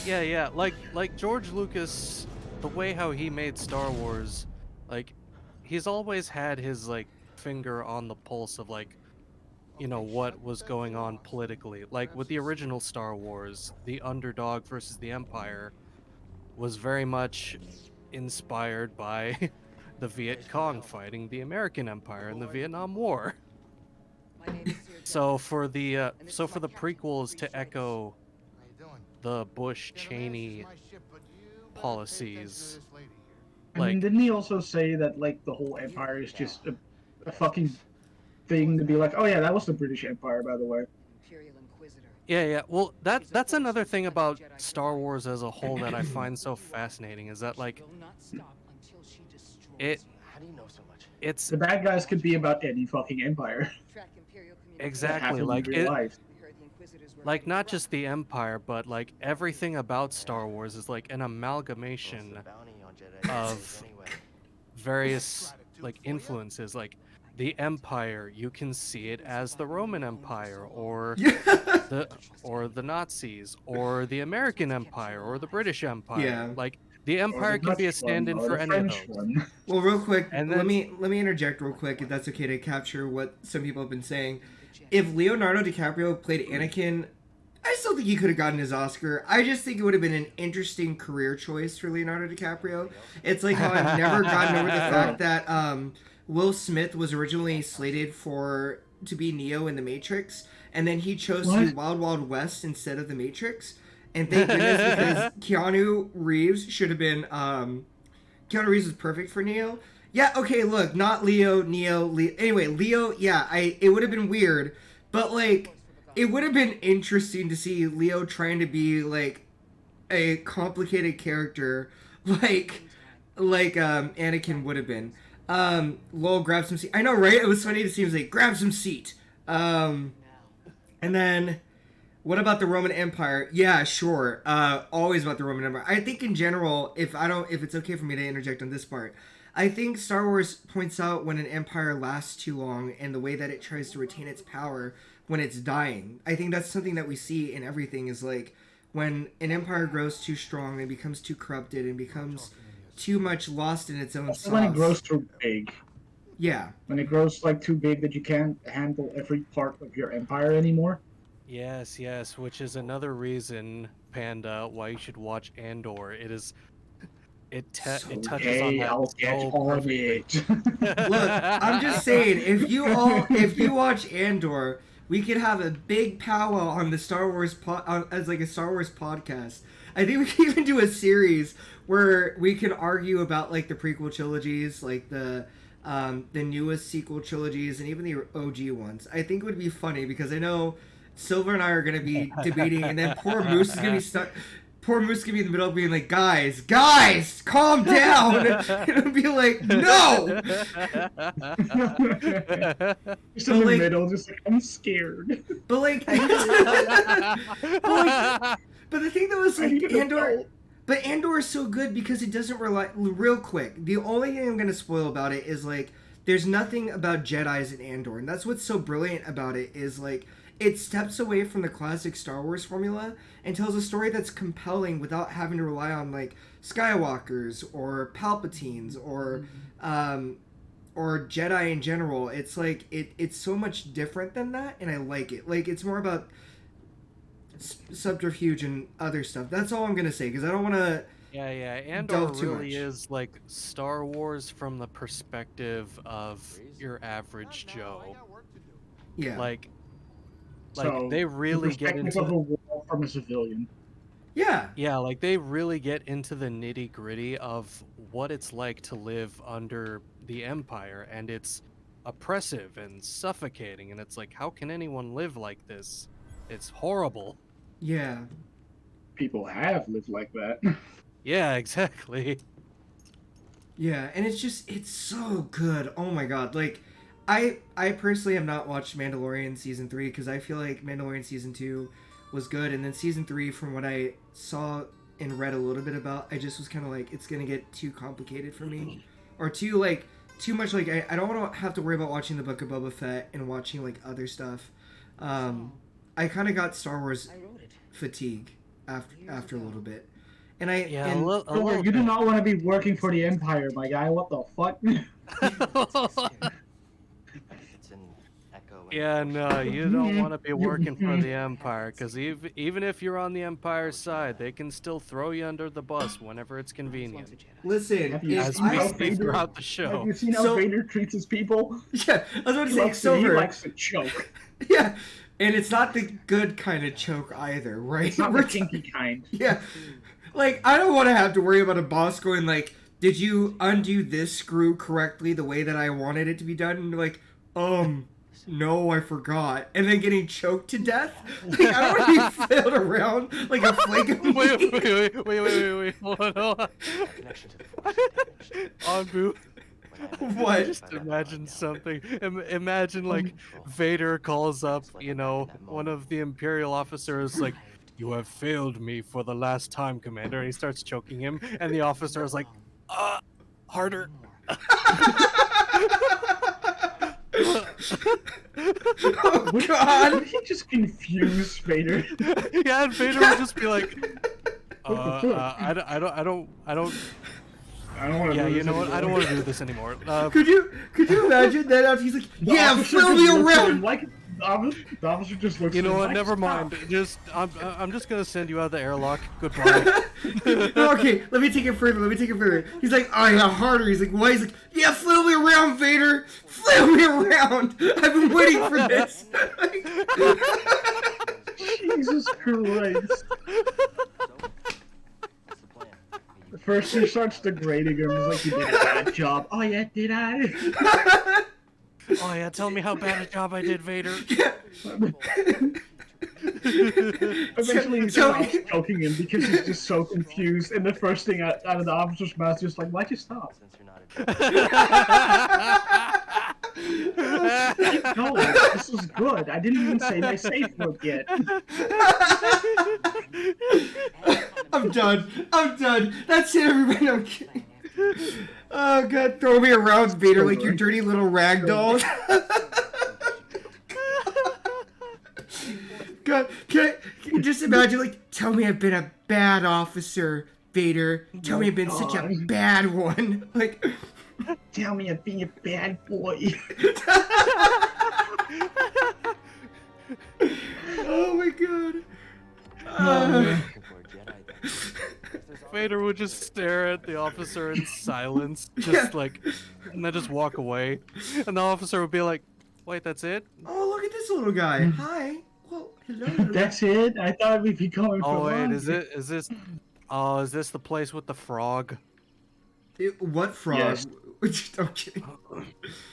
Yeah, like George Lucas, the way how he made Star Wars, like, he's always had his like finger on the pulse of like, you know, what was going on politically. Like with the original Star Wars, the underdog versus the Empire was very much inspired by the Viet Cong fighting the American Empire in the Vietnam War. So for the prequels to echo the Bush-Cheney policies, I mean, like didn't he also say that like the whole empire is just a fucking thing to be like, oh yeah, that was the British Empire, by the way. yeah. Well, that's another thing about Star Wars as a whole that I find so fascinating is that like it's The bad guys could be about any fucking empire. exactly like like in real it. life. Like not just the Empire, but like everything about Star Wars is like an amalgamation of various like influences. Like the Empire, you can see it as the Roman Empire, or the Nazis, or the American Empire, or the British Empire. Yeah. Like the Empire can be a stand-in for any of those. Well, real quick, And let then- me interject real quick, if that's okay, to capture what some people have been saying. If Leonardo DiCaprio played Anakin, I still think he could have gotten his Oscar. I just think it would have been an interesting career choice for Leonardo DiCaprio. It's like how I've never gotten over the fact that Will Smith was originally slated to be Neo in The Matrix, and then he chose to do Wild Wild West instead of The Matrix. And thank goodness, because Keanu Reeves should have been... Keanu Reeves is perfect for Neo. Yeah, okay, look, not Leo, Neo, anyway, Leo, yeah, it would have been weird, but, like, it would have been interesting to see Leo trying to be, like, a complicated character, like Anakin would have been. Lowell, grab some seat. I know, right? It was funny to see him say, grab some seat. And then, what about the Roman Empire? Yeah, sure. Always about the Roman Empire. I think in general, if it's okay for me to interject on this part, I think Star Wars points out when an empire lasts too long and the way that it tries to retain its power when it's dying. I think that's something that we see in everything is like when an empire grows too strong and becomes too corrupted and becomes too much lost in its own sauce. When it grows too big. Yeah. When it grows like too big that you can't handle every part of your empire anymore. Yes, which is another reason, Panda, why you should watch Andor. It touches on that I'll get on it. Look, I'm just saying, if you watch Andor, we could have a big powwow on the Star Wars as like a Star Wars podcast. I think we can even do a series where we can argue about like the prequel trilogies, like the newest sequel trilogies, and even the OG ones. I think it would be funny because I know Silver and I are gonna be debating, and then poor Moose is gonna be stuck. Poor Moose could be in the middle being like, guys, calm down. And it'll be like, no! Just in the middle, just like, I'm scared. But like, but the thing that was like, Andor is so good because it doesn't rely, real quick, the only thing I'm going to spoil about it is like, there's nothing about Jedis in Andor. And that's what's so brilliant about it is like, it steps away from the classic Star Wars formula and tells a story that's compelling without having to rely on like Skywalkers or Palpatines or Jedi in general. It's like it's so much different than that, and I like it. Like it's more about subterfuge and other stuff. That's all I'm gonna say because I don't want to. Yeah. Andor really is like Star Wars from the perspective of your average Joe. Yeah. Like So, they really get into of a war from a civilian. Yeah, like they really get into the nitty-gritty of what it's like to live under the Empire, and it's oppressive and suffocating, and it's like, how can anyone live like this? It's horrible. Yeah. People have lived like that. Yeah, exactly. Yeah, and it's so good. Oh my god, like I personally have not watched Mandalorian Season 3 because I feel like Mandalorian Season 2 was good, and then Season 3, from what I saw and read a little bit about, I just was kind of like, it's going to get too complicated for me. Or too much, like, I don't want to have to worry about watching the Book of Boba Fett and watching, like, other stuff. I kind of got Star Wars fatigue after a little bit. And you do not want to be working for the Empire, my guy. What the fuck? It's an echo Yeah, no, you don't want to be working for the Empire, because even if you're on the Empire's side, they can still throw you under the bus whenever it's convenient. Listen, Have you if As seen we how I see Vader- throughout the Have show. you seen how So- Vader treats his people? yeah, I was about to say He Silver. likes to choke. Yeah, and it's not the good kind of choke either, right? It's not We're the kinky kind. Yeah, like I don't want to have to worry about a boss going like, "Did you undo this screw correctly the way that I wanted it to be done?" And like, no, I forgot, and then getting choked to death. Like, I don't want to be flailed around like a flake of meat. Wait, hold on. Anbu. What? Just imagine something. Imagine like Vader calls up, one of the Imperial officers, like, "You have failed me for the last time, Commander," and he starts choking him, and the officer is like, harder. Oh God! Would he just confuse Vader? Yeah, and Vader would just be like, I don't. I don't want to. Yeah, you know what? I don't want to do this anymore. Could you imagine that? After he's like, "Yeah, flail me around." Like the officer just looks. You know at him what? like, Never "Stop." mind. I'm just gonna send you out of the airlock. Goodbye. No, okay, let me take it further. He's like, "Oh yeah, harder." He's like, "Why?" He's like, "Yeah, flail me around, Vader. Flail me around. I've been waiting for this." Jesus Christ. First he starts degrading him. He's like, "You did a bad job." "Oh yeah, did I?" Oh yeah, tell me how bad a job I did, Vader. Eventually he Tell stops me- choking him because he's just so confused. And the first thing out of the officer's mouth is just like, "Why'd you stop?" No, this is good. I didn't even say my safe word yet. I'm done. That's it, everybody. I'm kidding. Oh God, throw me around, Vader, like your dirty little rag doll. God, can you just imagine, like, tell me I've been a bad officer, Vader. Tell me I've been such a bad one. Like, Tell me I'm being a bad boy. oh my God. Vader would just stare at the officer in silence, just like, and then just walk away. And the officer would be like, "Wait, that's it?" Oh, look at this little guy. Hi. Well, hello. That's it? I thought we'd be going for Oh wait, longer. is this the place with the frog? What frog? Yes. Okay.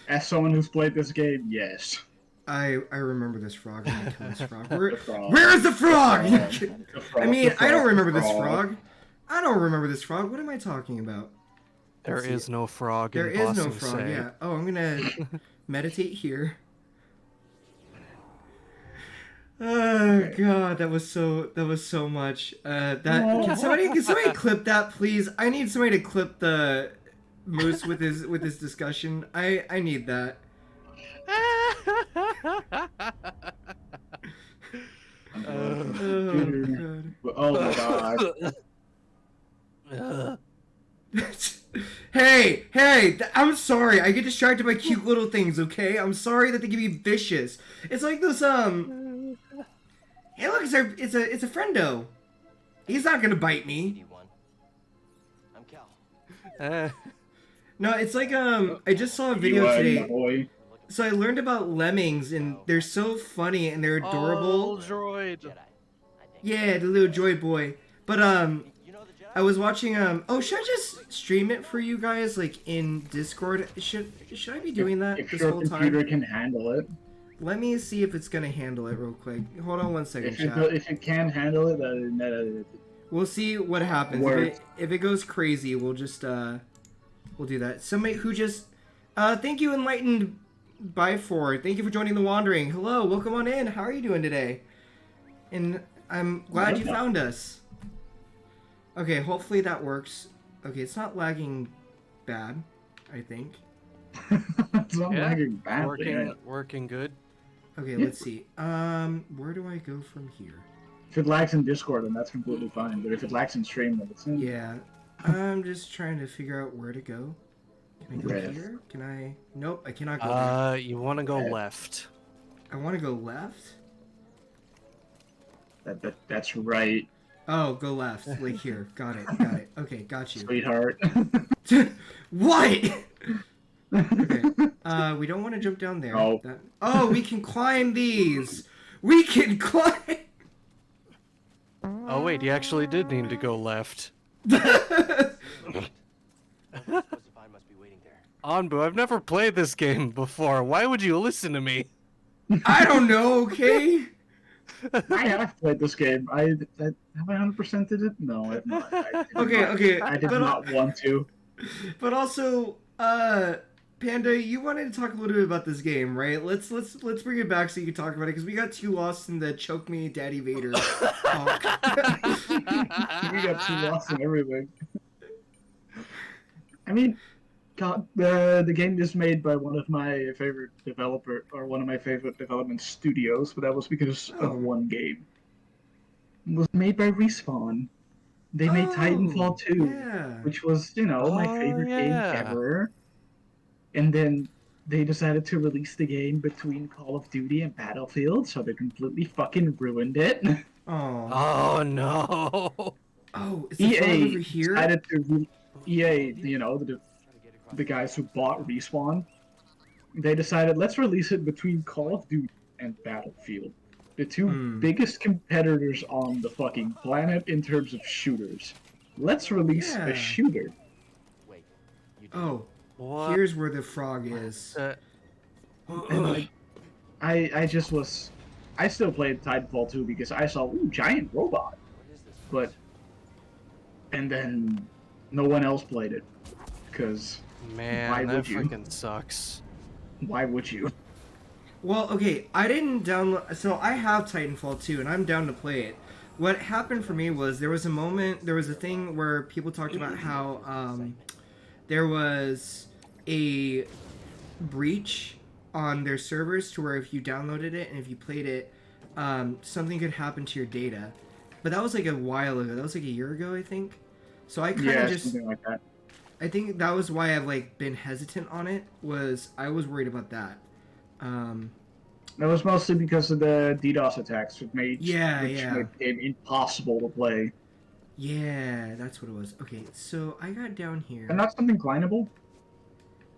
As someone who's played this game, yes. I remember this frog. I'm gonna kill this frog. The frog. Where is the frog? The frog, I mean, the I don't frog, remember the this frog. I don't remember this frog. What am I talking about? There Let's see. is no frog There in is Boston no frog. Say. Yeah. Oh, I'm gonna meditate here. Oh God, that was so much. Can somebody clip that, please? I need somebody to clip the Moose with his discussion. I need that. Oh God. Oh God. Hey, I'm sorry. I get distracted by cute little things, okay? I'm sorry that they can be vicious. It's like those, hey, look, it's a friendo. He's not gonna bite me. I'm Cal. No, it's like, I just saw a video You, today. boy. So I learned about lemmings, and they're so funny, and they're adorable. Oh, droid. Jedi. I think. Yeah, the little droid boy. But, You know the Jedi? I was watching, oh, should I just stream it for you guys, like, in Discord? Should I be doing that If this your whole computer time? can handle it. Let me see if it's gonna handle it real quick. Hold on one second, If it, chat. if it can handle it, then We'll see what happens. Words. If it goes crazy, we'll just, we'll do that. Somebody who just, thank you, Enlightened by 4. Thank you for joining The Wandering. Hello, welcome on in. How are you doing today? And I'm glad you found us. Okay, hopefully that works. Okay, it's not lagging bad, I think. it's not Yeah, lagging badly. working good. Okay, let's see. Where do I go from here? If it lags in Discord, then that's completely fine. But if it lags in stream, then it's in. Yeah, I'm just trying to figure out where to go. Can I go Red. here? Can I? Nope, I cannot go there. You want to go left. I want to go left. That's right, Oh, go left. Like here. Got it. Got it. Okay, got you. sweetheart. What? Okay. We don't want to jump down there. No. Oh, we can climb these. We can climb. Oh wait, you actually did need to go left. Josephine must be waiting there. Anbu, I've never played this game before. Why would you listen to me? I don't know. Okay. I have played this game. Have I 100%ed it? No, I've not. Okay. I did But, not want to. but also, Panda, you wanted to talk a little bit about this game, right? Let's bring it back so you can talk about it because we got too lost in the choke me, Daddy Vader talk. We got too lost in everything. I mean, God, the game is made by one of my favorite development studios, but that was because of one game. It was made by Respawn. They made Titanfall 2, yeah. which was, my favorite game ever. And then they decided to release the game between Call of Duty and Battlefield, so they completely fucking ruined it. Oh. Oh no. Oh, is the frog EA over here? decided to the guys who bought Respawn, they decided, let's release it between Call of Duty and Battlefield. The two biggest competitors on the fucking planet in terms of shooters. Let's release a shooter. Wait, you did Oh, What? here's where the frog is. And I still played Titanfall 2 because I saw, giant robot. What is this? But, and then no one else played it. Because, Man, Why that would you? freaking sucks. why would you? Well, okay, I didn't download... So I have Titanfall 2, and I'm down to play it. What happened for me was there was a thing where people talked about how there was a breach on their servers to where if you downloaded it and if you played it, something could happen to your data. But that was like a while ago. That was like a year ago, I think. So I kind of just... something like that. I think that was why I've like been hesitant on it. I was worried about that. That was mostly because of the DDoS attacks, which made the game impossible to play. Yeah, that's what it was. Okay, so I got down here. And not something climbable?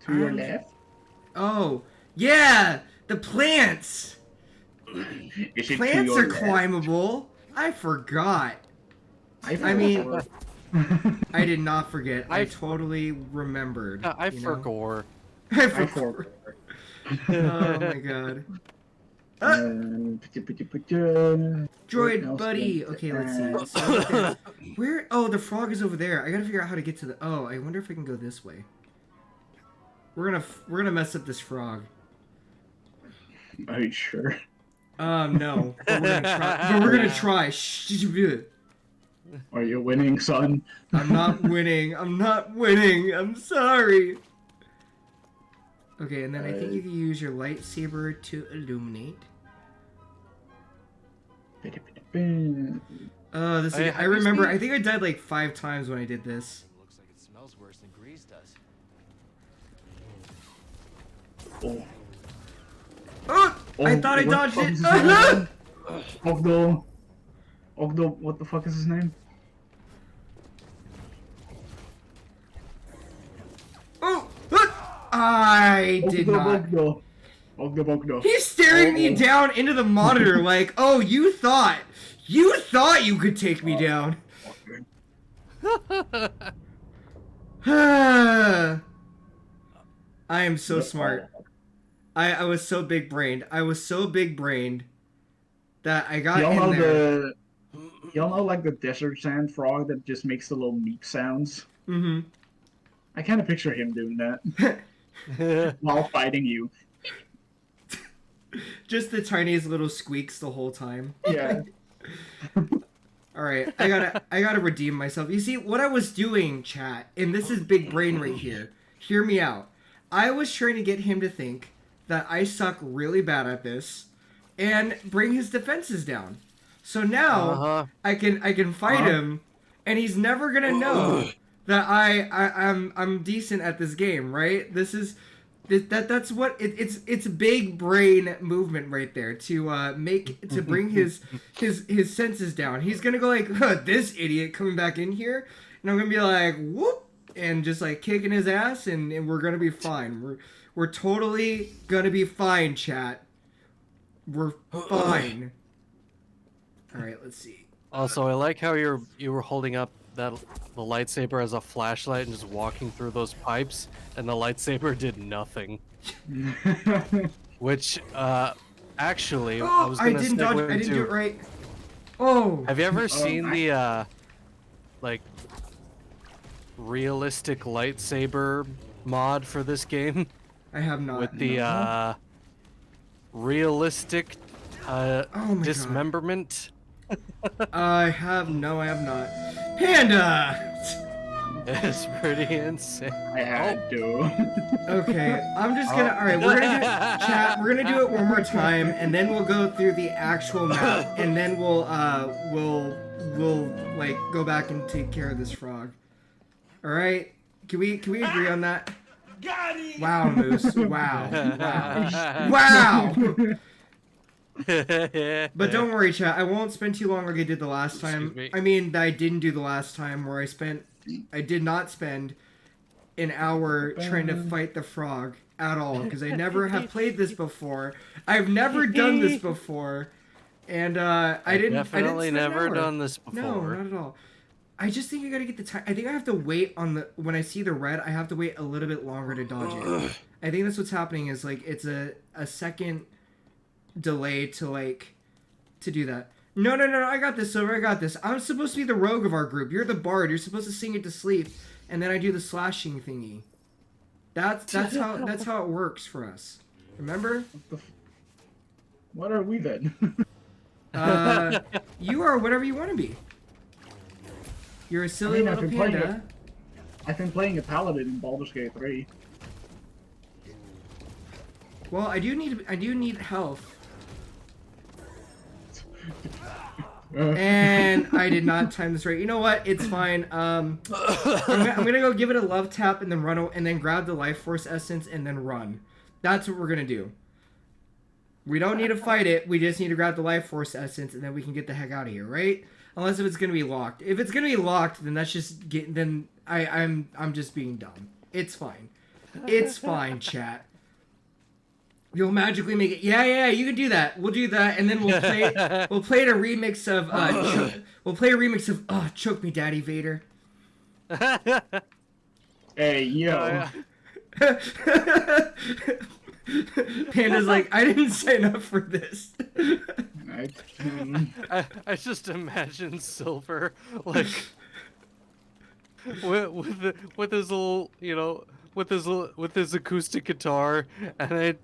To your left? Oh, yeah! The plants! Is it Plants to are your left? climbable. I forgot. I mean, I did not forget. I totally remembered. I you know? forgot. I I forgot. forgot. Oh my god. Droid Droid buddy. Okay, let's see. So, okay. Where? Oh, the frog is over there. I gotta figure out how to get to the. Oh, I wonder if I can go this way. We're gonna mess up this frog. Are you sure? No. But we're gonna try. Shh. Are you winning, son? I'm not winning. I'm not winning. I'm sorry. Okay, and then I think you can use your lightsaber to illuminate. This Hey, I have you remember. seen- I think I died like 5 times when I did this. Looks like it smells worse than grease does. Oh. Oh! I Oh, thought I what dodged the fuck it. is his name? Oggdo, what the fuck is his name? Oh! I did not. Oggdo Bogdo. He's staring me down into the monitor like, oh, you thought you could take me down. I am so smart. I was so big brained. That I got in there. Y'all know like the desert sand frog that just makes the little meep sounds? Mm-hmm. I kind of picture him doing that while fighting you. Just the tiniest little squeaks the whole time. Yeah. All right, I gotta redeem myself. You see what I was doing, chat, and this is big brain right here. Hear me out. I was trying to get him to think that I suck really bad at this, and bring his defenses down. So now I can fight him, and he's never gonna know that I'm decent at this game, right? This is That's what it's big brain movement right there to bring his senses down. He's gonna go like, huh, this idiot coming back in here, and I'm gonna be like, whoop, and just like kicking his ass, and we're gonna be fine. We're totally gonna be fine, chat. We're fine. All right, let's see. Also, I like how you were holding up the lightsaber as a flashlight and just walking through those pipes, and the lightsaber did nothing. Which, actually, I was gonna didn't dodge. I didn't do it right. Oh. Have you ever seen the like realistic lightsaber mod for this game? I have not. With the realistic dismemberment. I have not. Panda! It's pretty insane. I had to. Okay, I'm just gonna. All right, we're gonna do chat. We're gonna do it one more time, and then we'll go through the actual map, and then we'll like go back and take care of this frog. All right? Can we agree on that? Got him! Wow, Moose. Wow. But don't worry, chat. I won't spend too long like I did the last time. I mean, that I didn't do the last time, where I did not spend an hour trying to fight the frog at all, because I never have played this before. I've never done this before, and I didn't. Definitely never done this before. No, not at all. I just think I gotta get the time. I think I have to wait on when I see the red, I have to wait a little bit longer to dodge it. I think that's what's happening. Is like it's a second delay to do that. No, I got this, Silver. I got this. I'm supposed to be the rogue of our group. You're the bard. You're supposed to sing it to sleep, and then I do the slashing thingy. That's how it works for us. Remember? What are we then? You are whatever you want to be. You're a silly little panda. I've been playing a paladin in Baldur's Gate 3. Well, I do need health. And I did not time this right. You know what? It's fine. I'm gonna go give it a love tap and then and then grab the life force essence and then run. That's what we're gonna do. We don't need to fight it. We just need to grab the life force essence and then we can get the heck out of here, right? Unless if it's gonna be locked. If it's gonna be locked, then that's just I'm just being dumb. It's fine. It's fine, chat. You'll magically make it. Yeah, you can do that. We'll do that, and then we'll play a remix of Choke Me Daddy Vader. Hey, yo. Panda's like, I didn't sign up for this. I just imagine Silver like with his little, with his acoustic guitar, and it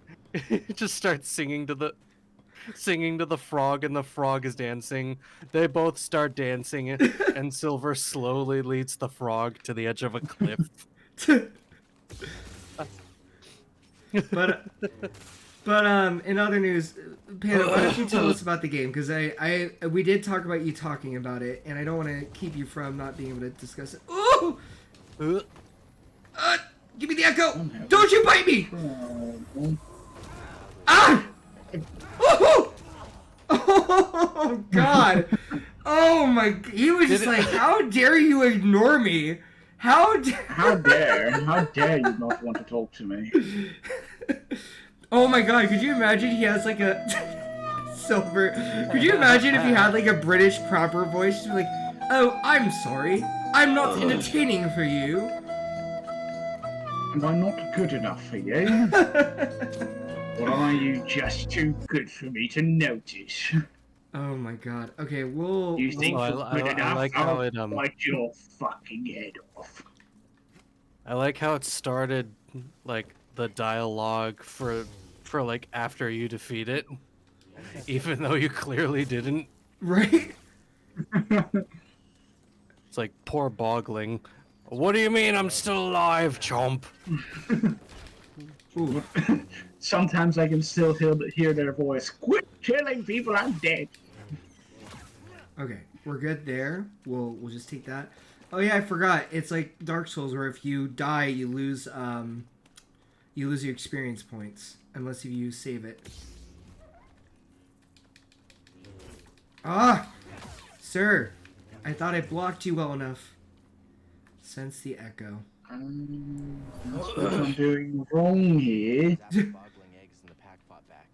just starts singing to the frog, and the frog is dancing. They both start dancing, and Silver slowly leads the frog to the edge of a cliff. But in other news, Panda, why don't you tell us about the game? Because we did talk about you talking about it, and I don't want to keep you from not being able to discuss it. Ooh! Give me the echo! Don't you bite me! Ah! Oh! Oh God! Oh my! He was just like, "How dare you ignore me? How dare you not want to talk to me?" Oh my God! Could you imagine he has like a Silver? Could you imagine if he had like a British proper voice? Just like, "Oh, I'm sorry. I'm not entertaining for you. Am I not good enough for you? Or are you just too good for me to notice?" Oh my God. Okay, we'll. You think I like how it bite your fucking head off. I like how it started like the dialogue for like after you defeat it, even though you clearly didn't. Right? It's like poor Bogling. What do you mean I'm still alive, chomp? Ooh. Sometimes I can still hear their voice. Quit killing people, I'm dead. Okay, we're good there. We'll just take that. Oh yeah, I forgot. It's like Dark Souls where if you die, you lose you lose your experience points unless you save it. Ah! Sir, I thought I blocked you well enough. Sense the echo. That's what I'm doing wrong here. Boggling eggs in the pack fought back.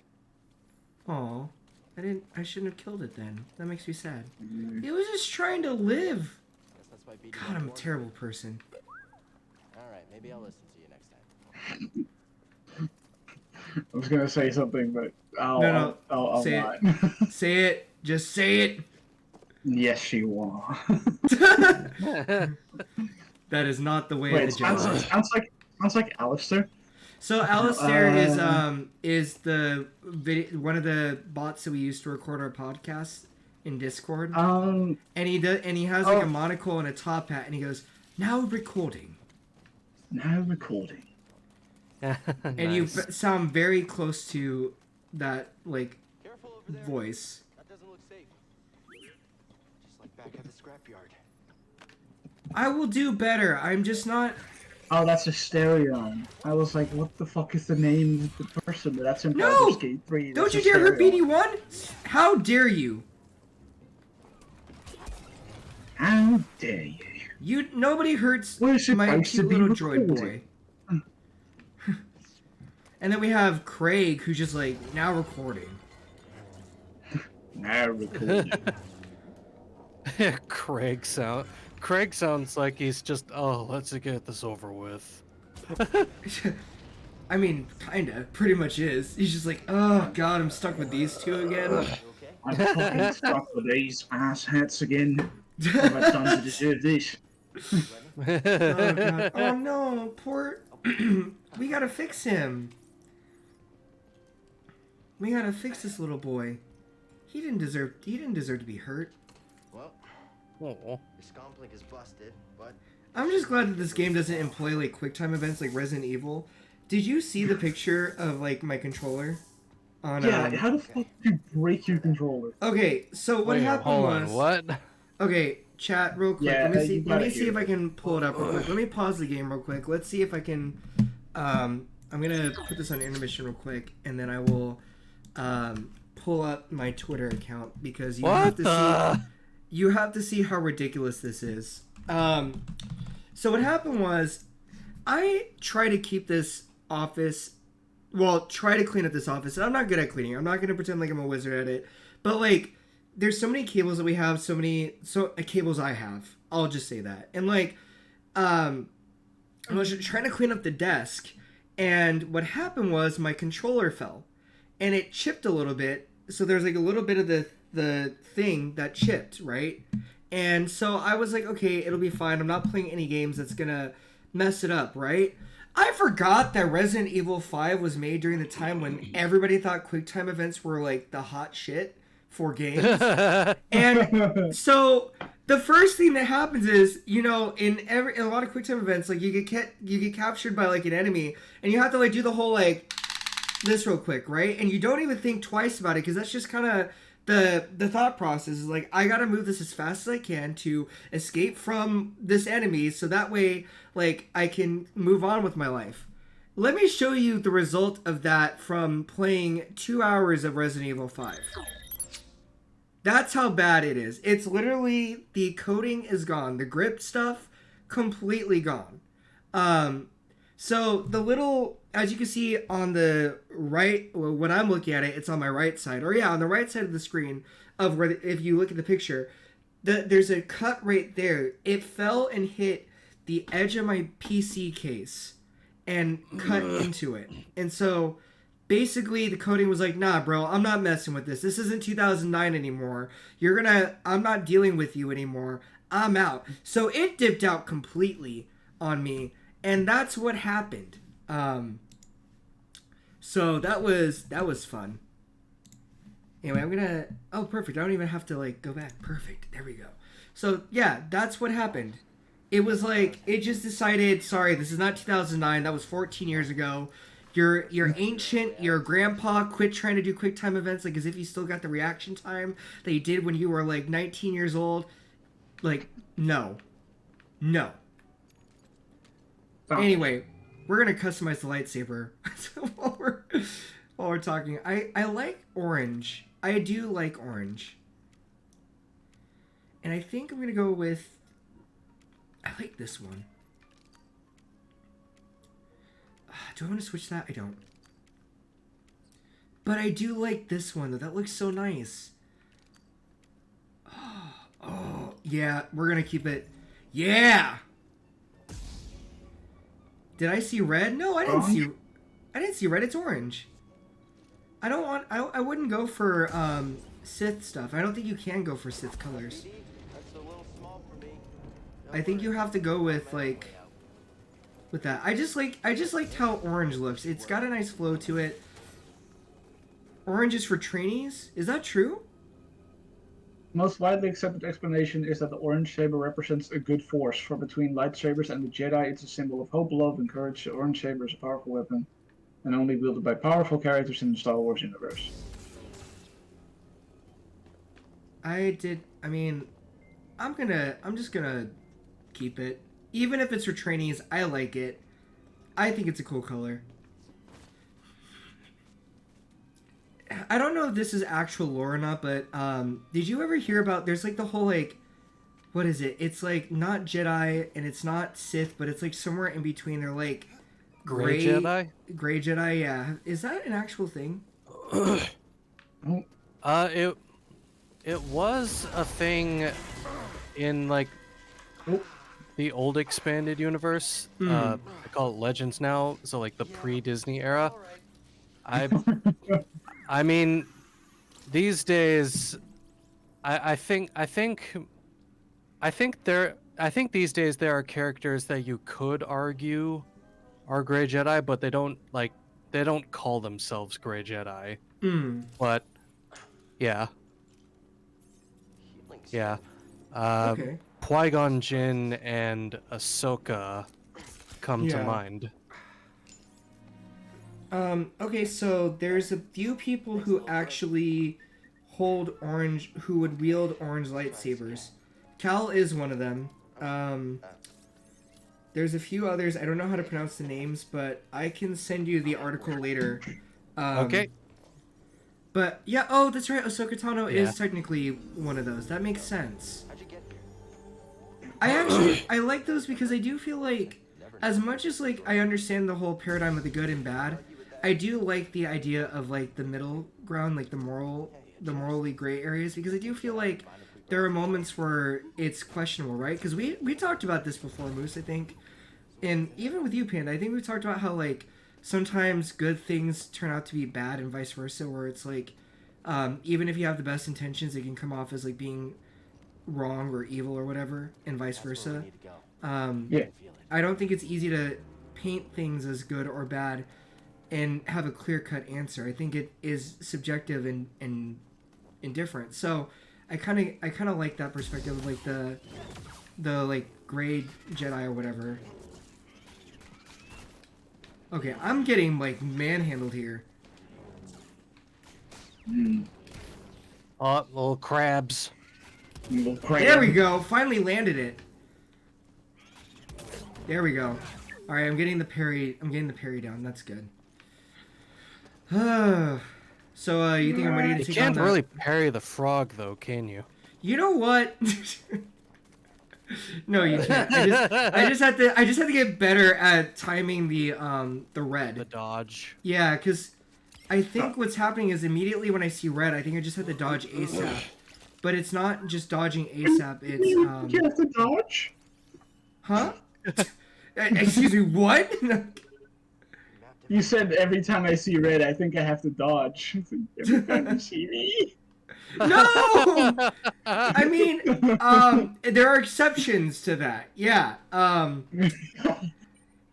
Aw. I shouldn't have killed it then. That makes me sad. It was just trying to live. Guess that's why BD God, I'm a terrible person. Alright, maybe I'll listen to you next time. I was gonna say something, but No, I'll say not. it. Say it. Just say it. Yes, you are. That is not the way Wait, of the Jedi. sounds like Alistair. So Alistair is the one of the bots that we use to record our podcast in Discord. And he has like a monocle and a top hat, and he goes, "Now recording." Now recording. And you sound very close to that like Careful over there. voice. That doesn't look safe. Just like back at the scrapyard. I will do better. I'm just not. Oh, that's Asterion. I was like, what the fuck is the name of the person? But that's in No! Baldur's Gate 3. Don't That's you dare hurt Asterion. BD1! How dare you? How dare you? Nobody hurts We're my supposed to cute be little droid boy. recording. And then we have Craig, who's just like, now recording. Now recording. Craig sounds like he's just, oh, let's get this over with. I mean, kinda. Pretty much is. He's just like, oh god, I'm stuck with these two again. Okay? I'm fucking stuck with these ass hats again. What have I done to deserve this? Oh god. Oh no, poor... We gotta fix him. We gotta fix this little boy. He didn't deserve to be hurt. Well, Oh. your scomp is busted, but I'm just glad that this game doesn't employ like QuickTime events like Resident Evil. Did you see the picture of like my controller? On, Yeah, how the fuck did you break your controller? Okay, so what Wait, happened hold was... on, what? Okay, chat real quick. Yeah, let me you gotta see hear if I can pull it up real quick. Let me pause the game real quick. Let's see if I can... I'm gonna put this on intermission real quick, and then I will pull up my Twitter account because you have to see... You have to see how ridiculous this is. So what happened was, I try to keep this office... Well, try to clean up this office, and I'm not good at cleaning. I'm not going to pretend like I'm a wizard at it. But, like, there's so many cables that we have, cables I have. I'll just say that. And, like, I was trying to clean up the desk, and what happened was my controller fell. And it chipped a little bit, so there's, like, a little bit of the thing that chipped, right? And so I was like, okay, it'll be fine. I'm not playing any games that's going to mess it up, right? I forgot that Resident Evil 5 was made during the time when everybody thought QuickTime events were like the hot shit for games. And so the first thing that happens is, you know, in a lot of QuickTime events, like you get captured by like an enemy, and you have to like do the whole like this real quick, right? And you don't even think twice about it because that's just kind of the thought process is like, I gotta move this as fast as I can to escape from this enemy so that way like I can move on with my life. Let me show you the result of that from playing 2 hours of Resident Evil 5. That's how bad it is. It's literally, the coating is gone. The grip stuff, completely gone. So the little, as you can see on the right, well, when I'm looking at it, it's on my right side. Or yeah, on the right side of the screen of where, if you look at the picture, there's a cut right there. It fell and hit the edge of my PC case and cut into it. And so basically the coating was like, nah, bro, I'm not messing with this. This isn't 2009 anymore. I'm not dealing with you anymore. I'm out. So it dipped out completely on me. And that's what happened. So that was fun. Anyway, I'm gonna... Oh, perfect. I don't even have to, like, go back. Perfect. There we go. So, yeah, that's what happened. It was like, it just decided, sorry, this is not 2009. That was 14 years ago. You're ancient. Your grandpa quit trying to do QuickTime events, like, as if you still got the reaction time that you did when you were, like, 19 years old. Like, no. No. Anyway, we're gonna customize the lightsaber while we're talking. I like orange. I do like orange. And I think I'm gonna go with, I like this one. Do I want to switch that? I don't. But I do like this one though. That looks so nice. Oh, yeah, we're gonna keep it. Yeah. Did I see red? No, I didn't see. I didn't see red. It's orange. I don't want. I wouldn't go for Sith stuff. I don't think you can go for Sith colors. That's a little small for me. I think you have to go with like with that. I just liked how orange looks. It's got a nice flow to it. Orange is for trainees. Is that true? Most widely accepted explanation is that the orange saber represents a good force, for between lightsabers and the Jedi, it's a symbol of hope, love, and courage. The orange saber is a powerful weapon, and only wielded by powerful characters in the Star Wars universe. I mean, I'm just gonna keep it. Even if it's for trainees, I like it. I think it's a cool color. I don't know if this is actual lore or not, but did you ever hear about, there's like the whole like, what is it? It's like not Jedi and it's not Sith, but it's like somewhere in between. They're like Gray Jedi? Gray Jedi, yeah. Is that an actual thing? It was a thing in like the old expanded universe. I call it Legends now, so like the pre-Disney era. I mean, these days, I think these days there are characters that you could argue are Gray Jedi, but they don't call themselves Gray Jedi. But yeah. Okay. Qui-Gon Jinn and Ahsoka come to mind. Okay, so there's a few people who actually hold orange, who would wield orange lightsabers. Cal is one of them. There's a few others. I don't know how to pronounce the names, but I can send you the article later. Okay. But yeah, oh, that's right. Ahsoka Tano is technically one of those. That makes sense. How'd you get here? I like those because I do feel like, as much as like I understand the whole paradigm of the good and bad, I do like the idea of like the middle ground, like the morally gray areas, because I do feel like there are moments where it's questionable, right? Because we talked about this before, Moose, I think, and even with you, Panda, I think we talked about how like sometimes good things turn out to be bad and vice versa, where it's like even if you have the best intentions, it can come off as like being wrong or evil or whatever, and vice versa. I don't think it's easy to paint things as good or bad and have a clear-cut answer. I think it is subjective and indifferent. So I kind of like that perspective of like the like Gray Jedi or whatever. Okay, I'm getting like manhandled here. Oh, little crabs. There we go. Finally landed it. There we go. All right, I'm getting the parry. I'm getting the parry down. That's good. So, you think I'm ready to You take can't on the... really parry the frog, though, can you? You know what? No, you can't. I just have to get better at timing the red. The dodge. Yeah, because I think what's happening is immediately when I see red, I think I just have to dodge ASAP. But it's not just dodging ASAP. It's You have to dodge? Huh? Excuse me. What? You said every time I see red, I think I have to dodge. Every time you see me. No! I mean, there are exceptions to that. Yeah.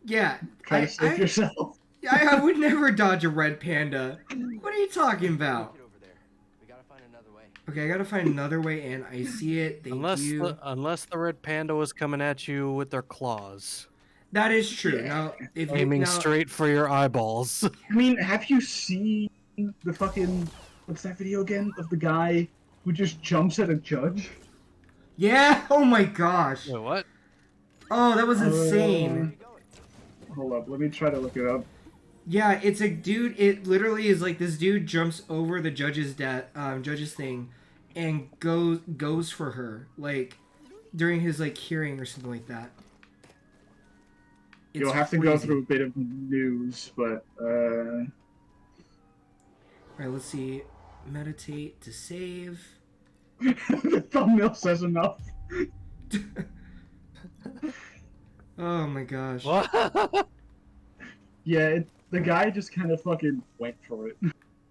Yeah. Try to save yourself. I would never dodge a red panda. What are you talking about? Get over there. We gotta find another way. Okay, I gotta find another way in. I see it. Thank you. Unless the red panda was coming at you with their claws. That is true. Now, if Aiming straight for your eyeballs. I mean, have you seen the fucking... What's that video again? Of the guy who just jumps at a judge? Yeah! Oh my gosh! Wait, what? Oh, that was insane. Hold up, let me try to look it up. Yeah, it's a dude. It literally is like this dude jumps over the judge's judge's thing, and goes for her like during his like hearing or something like that. It's You'll have to crazy. go through a bit of news, but All right, let's see. Meditate to save. the thumbnail says enough. Oh my gosh. What? Yeah, the guy just kind of fucking went for it.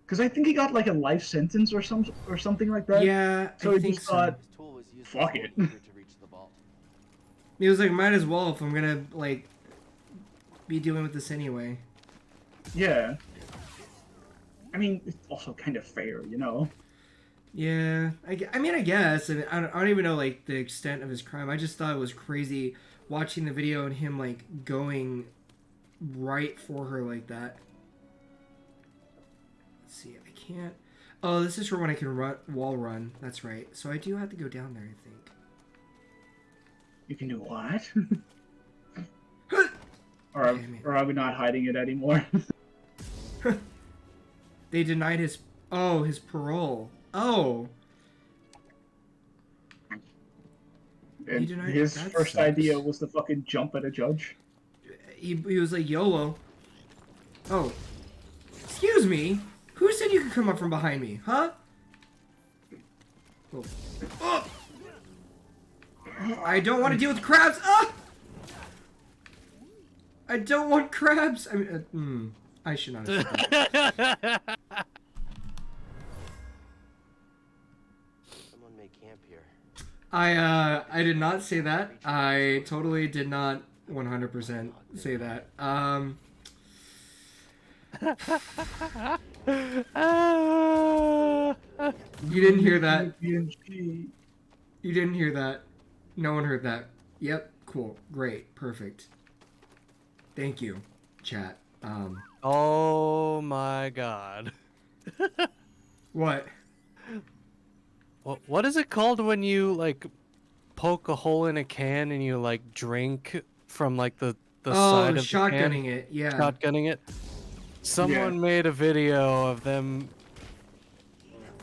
Because I think he got like a life sentence or something like that. Yeah, So I he think just so. thought, This tool was used Fuck before it. we were to reach the vault. He was like, might as well if I'm gonna like be dealing with this anyway. yeah. I mean, it's also kind of fair, you know? Yeah, I mean, I guess. And I don't even know like the extent of his crime. I just thought it was crazy watching the video and him like going right for her like that. Let's see, I can't. Oh, this is for when I can wall run. That's right. So I do have to go down there, I think. You can do what? Damn it. or are we not hiding it anymore? They denied his parole. Oh. And denied- his that first sucks. idea was to fucking jump at a judge. He was like, YOLO. Oh. Excuse me? Who said you could come up from behind me? Huh? Oh. Oh! I don't want to deal with crabs! Ah! I don't want crabs! I mean, I should not have said that. Someone may camp here. I did not say that. I totally did not 100% say that. You didn't hear that. PNG. You didn't hear that. No one heard that. Yep. Cool. Great. Perfect. Thank you, chat. Oh my god. What? What is it called when you like poke a hole in a can and you like drink from like the side of the can? shotgunning it. Yeah. Shotgunning it. Someone made a video of them.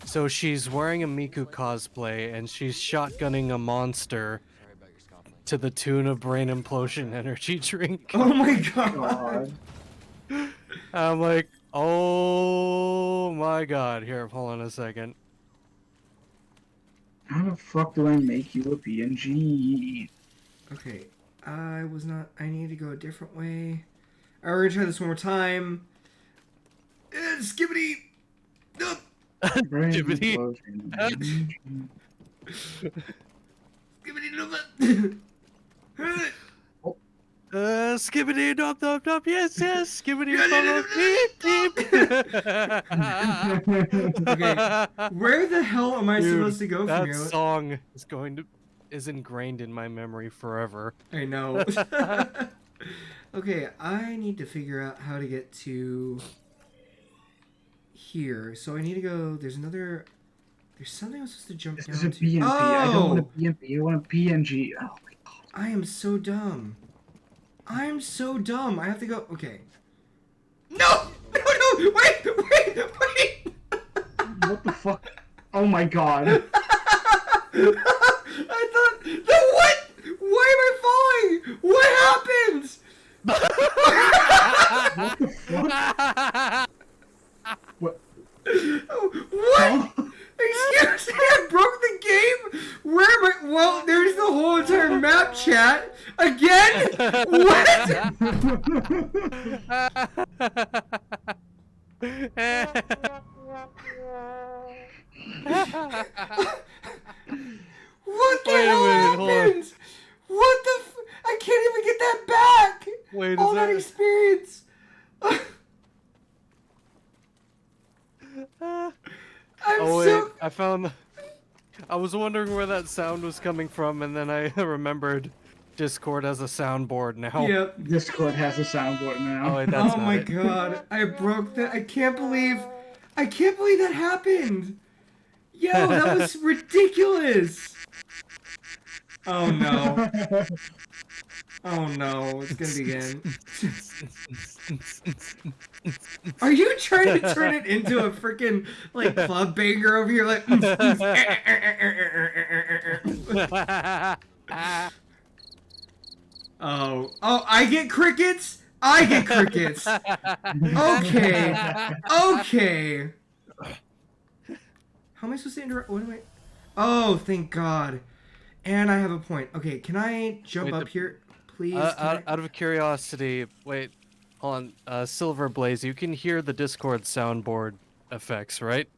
So she's wearing a Miku cosplay and she's shotgunning a monster Sorry about your scoffing. to the tune of Brain Implosion energy drink. Oh my god. God. I'm like, oh my god. Here, hold on a second. How the fuck do I make you a PNG? Okay. I need to go a different way. Alright, we're gonna try this one more time. Skibbity! Nope! Jibbity. Skibbity nope! Skibbity dop dop dop, yes, yes, skibbity dop beep beep. Okay, where the hell am I Dude, supposed to go from that here? song is ingrained in my memory forever. I know. Okay, I need to figure out how to get to here. So I need to go. There's something I'm supposed to jump This down is a to. PNG. Oh! I don't want a PNG. I want a PNG. Oh my god. I am so dumb. I'm so dumb. I have to go. Okay. No! No! No! Wait! Wait! Wait! What the fuck? Oh my god. I thought. No! What? Why am I falling? What happened? What the fuck? What? What? Excuse me, I broke the game? Where am I? Well, there's the whole entire map, chat. Again? What? What the Wait a hell minute, hold on. happened? What the I can't even get that back! Wait, All is that that... experience! Oh wait, I found... I was wondering where that sound was coming from, and then I remembered Discord has a soundboard now. Yep. Discord has a soundboard now. Oh wait, that's Oh not my it. god, I broke that. I can't believe that happened. Yo, that was ridiculous. Oh no. Oh no, it's gonna begin. Are you trying to turn it into a freaking like club banger over here? Like, oh, I get crickets. I get crickets. Okay, okay. How am I supposed to interact? What am I? Oh, thank God. And I have a point. Okay, can I jump up here, please? Out of curiosity, wait, hold on. Silver Blaze, you can hear the Discord soundboard effects, right?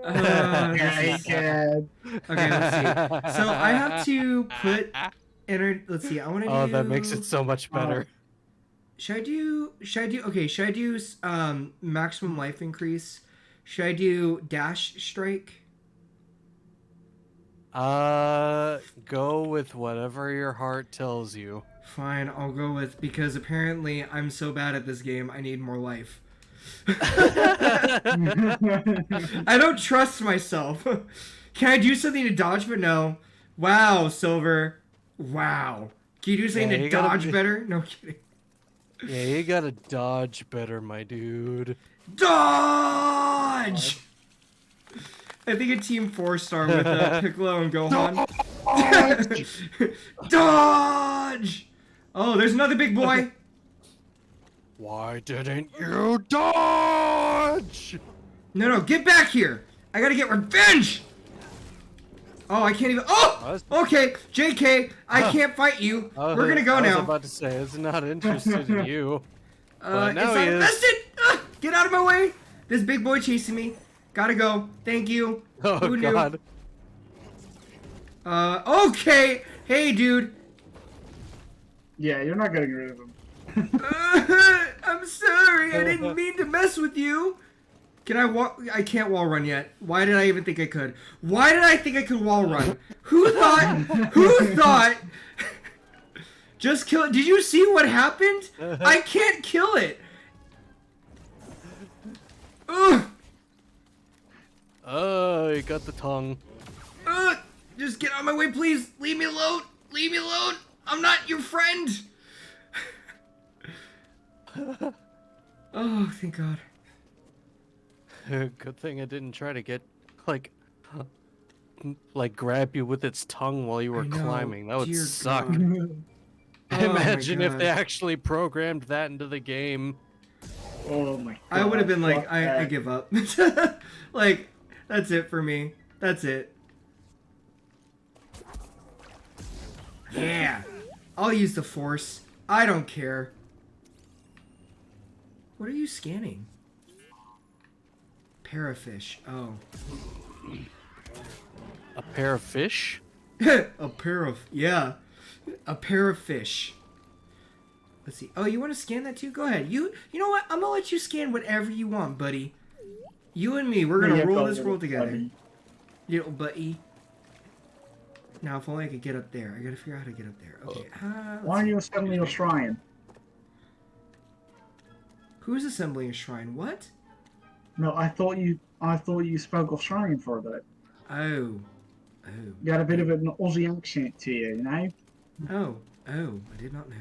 Okay, good. Okay, let's see. So I have to put let's see. I want to do. Oh, that makes it so much better. Should I do? Okay, should I do maximum life increase? Should I do dash strike? Go with whatever your heart tells you. Fine, I'll go with, because apparently I'm so bad at this game, I need more life. I don't trust myself. Can I do something to dodge, but no? Wow, Silver. Wow. Can you do something to dodge better? No kidding. Yeah, you gotta dodge better, my dude. Dodge! I think a team 4-star with Piccolo and Gohan. Dodge! Oh, there's another big boy. Why didn't you dodge? No, get back here. I gotta get revenge. Oh, I can't even. Oh, okay, JK, I can't fight you. We're gonna go now. I was about to say, it's not interested in you. It's not invested. Get out of my way. This big boy chasing me. Gotta go. Thank you. Oh, Who knew? God. Okay. Hey, dude. Yeah, you're not getting rid of him. I'm sorry. I didn't mean to mess with you. Can I walk? I can't wall run yet. Why did I even think I could? Why did I think I could wall run? Who thought? Who thought? Just kill it. Did you see what happened? I can't kill it. Ugh. Oh, you got the tongue. Just get out of my way, please. Leave me alone. Leave me alone. I'm not your friend. Oh, thank God. Good thing I didn't try to get, like grab you with its tongue while you were climbing. That would suck. Imagine if they actually programmed that into the game. Oh my God. I would have been like, I give up. Like, that's it for me. That's it. Yeah. I'll use the Force. I don't care. What are you scanning? Parafish. Oh. A pair of fish? A pair of fish. Let's see. Oh, you want to scan that too? Go ahead. You know what? I'm gonna let you scan whatever you want, buddy. You and me, we're gonna roll this world together. Little buddy. Now, if only I could get up there. I gotta figure out how to get up there. Okay. Why are you assembling a shrine? Who's assembling a shrine? What? No, I thought you spoke of shrine for a bit. Oh. You got a bit of an Aussie accent to you, you know? Oh. I did not know.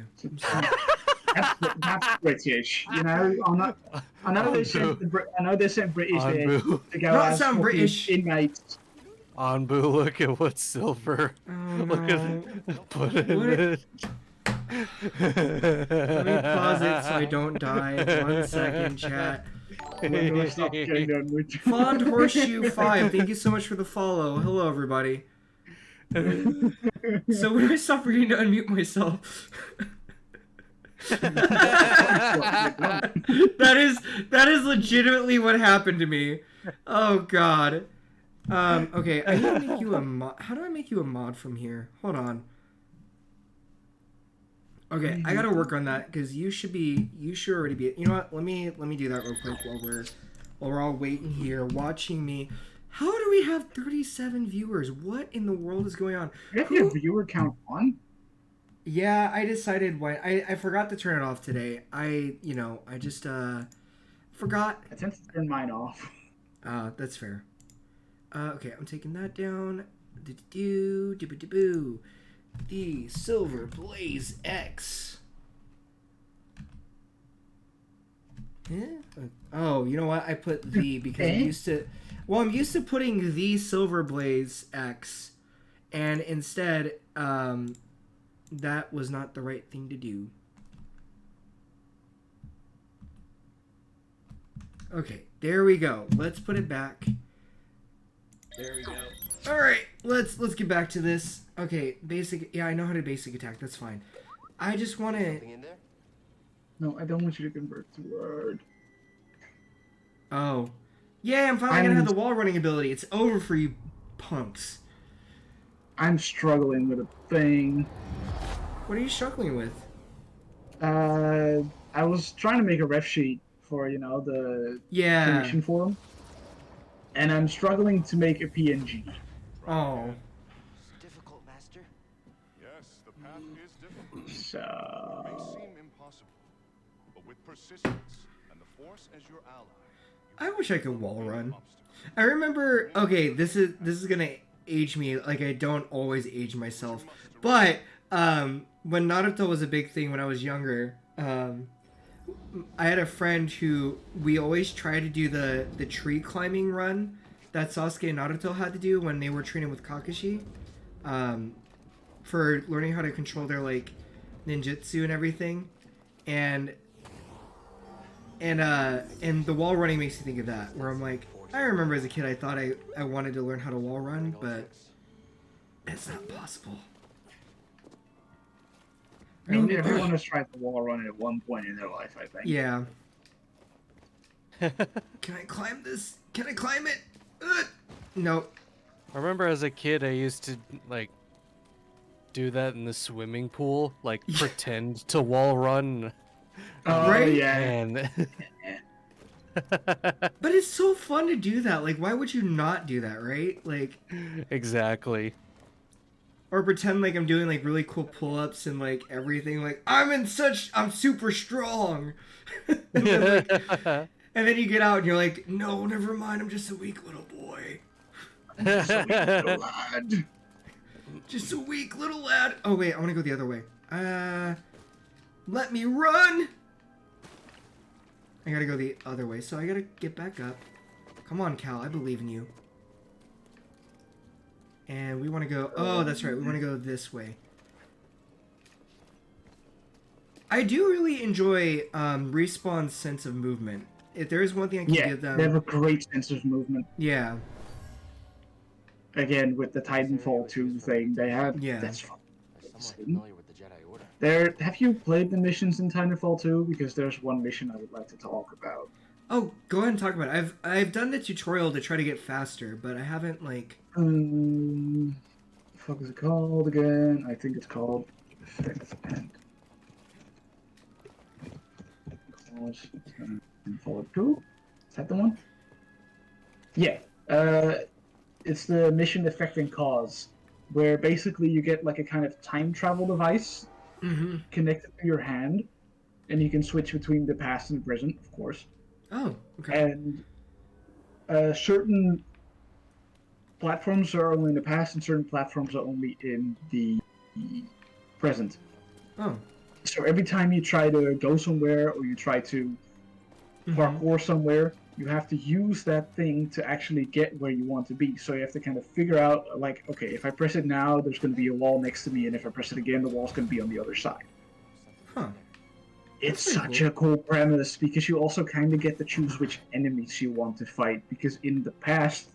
That's British, you know. I know they sent British there to go Not as sound British inmates. Anbu, look at what Silver. Look at put in it. Let me pause it so I don't die. 1 second, chat. Fond Horseshoe 5, thank you so much for the follow. Hello, everybody. So when I stop forgetting to unmute myself. that is legitimately what happened to me. Oh God. Okay, I need to make you a mod. How do I make you a mod from here? Hold on. Okay, I gotta work on that because you should already be. You know what? Let me do that real quick while we're all waiting here, watching me. How do we have 37 viewers? What in the world is going on? You have your viewer count on? Yeah, I decided I forgot to turn it off today. I just forgot. I tend to turn mine off. That's fair. Okay, I'm taking that down. The Silver Blaze X. Yeah. Oh, you know what? I put the because I'm used to. Well, I'm used to putting the Silver Blaze X, and instead, that was not the right thing to do. Okay, there we go. Let's put it back. There we go. All right, let's get back to this. Okay, basic. Yeah, I know how to basic attack. That's fine. I just want to. Something in there? No, I don't want you to convert to Word. Oh, yeah. I'm finally gonna have the wall running ability. It's over for you, punks. I'm struggling with a thing. What are you struggling with? I was trying to make a ref sheet for the commission forum, and I'm struggling to make a PNG. Oh. Difficult, Master. Yes, the path is difficult. It may So seem impossible, but with persistence and the Force as your ally, I wish I could wall run. I remember. Okay, this is gonna age me. Like, I don't always age myself, but when Naruto was a big thing when I was younger, I had a friend who we always tried to do the tree climbing run that Sasuke and Naruto had to do when they were training with Kakashi, for learning how to control their like ninjutsu and everything, and the wall running makes me think of that, where I'm like, I remember as a kid I thought I wanted to learn how to wall run, but it's not possible. I mean, everyone has tried the wall run at one point in their life, I think. Yeah. Can I climb this? Can I climb it? Nope. I remember as a kid, I used to like do that in the swimming pool, like pretend to wall run. Right? Yeah. And But it's so fun to do that. Like, why would you not do that, right? Like, exactly. or pretend like I'm doing like really cool pull-ups and like everything. Like, I'm super strong. And then you get out and you're like, no, never mind. I'm just a weak little boy. Little lad. Just a weak little lad. Oh wait, I want to go the other way. Let me run. I gotta go the other way, so I gotta get back up. Come on, Cal, I believe in you. And we want to go... Oh, that's right, we want to go this way. I do really enjoy Respawn's sense of movement. If there is one thing I can give them... they have a great sense of movement. Yeah. Again, with the Titanfall 2 thing, they have... Yeah. That's fun. I'm somewhat familiar with the Jedi Order. Have you played the missions in Titanfall 2? Because there's one mission I would like to talk about. Oh, go ahead and talk about it. I've done the tutorial to try to get faster, but I haven't, like... The fuck is it called again? I think it's called Effect and Cause Titanfall 2? Is that the one? Yeah. It's the mission Effect and Cause, where basically you get like a kind of time travel device connected to your hand, and you can switch between the past and the present, of course. Oh, okay. And certain platforms are only in the past, and certain platforms are only in the present. Oh. So every time you try to go somewhere, or you try to parkour somewhere, you have to use that thing to actually get where you want to be. So you have to kind of figure out, like, okay, if I press it now, there's going to be a wall next to me, and if I press it again, the wall's going to be on the other side. Huh. It's such a cool premise, because you also kind of get to choose which enemies you want to fight, because in the past,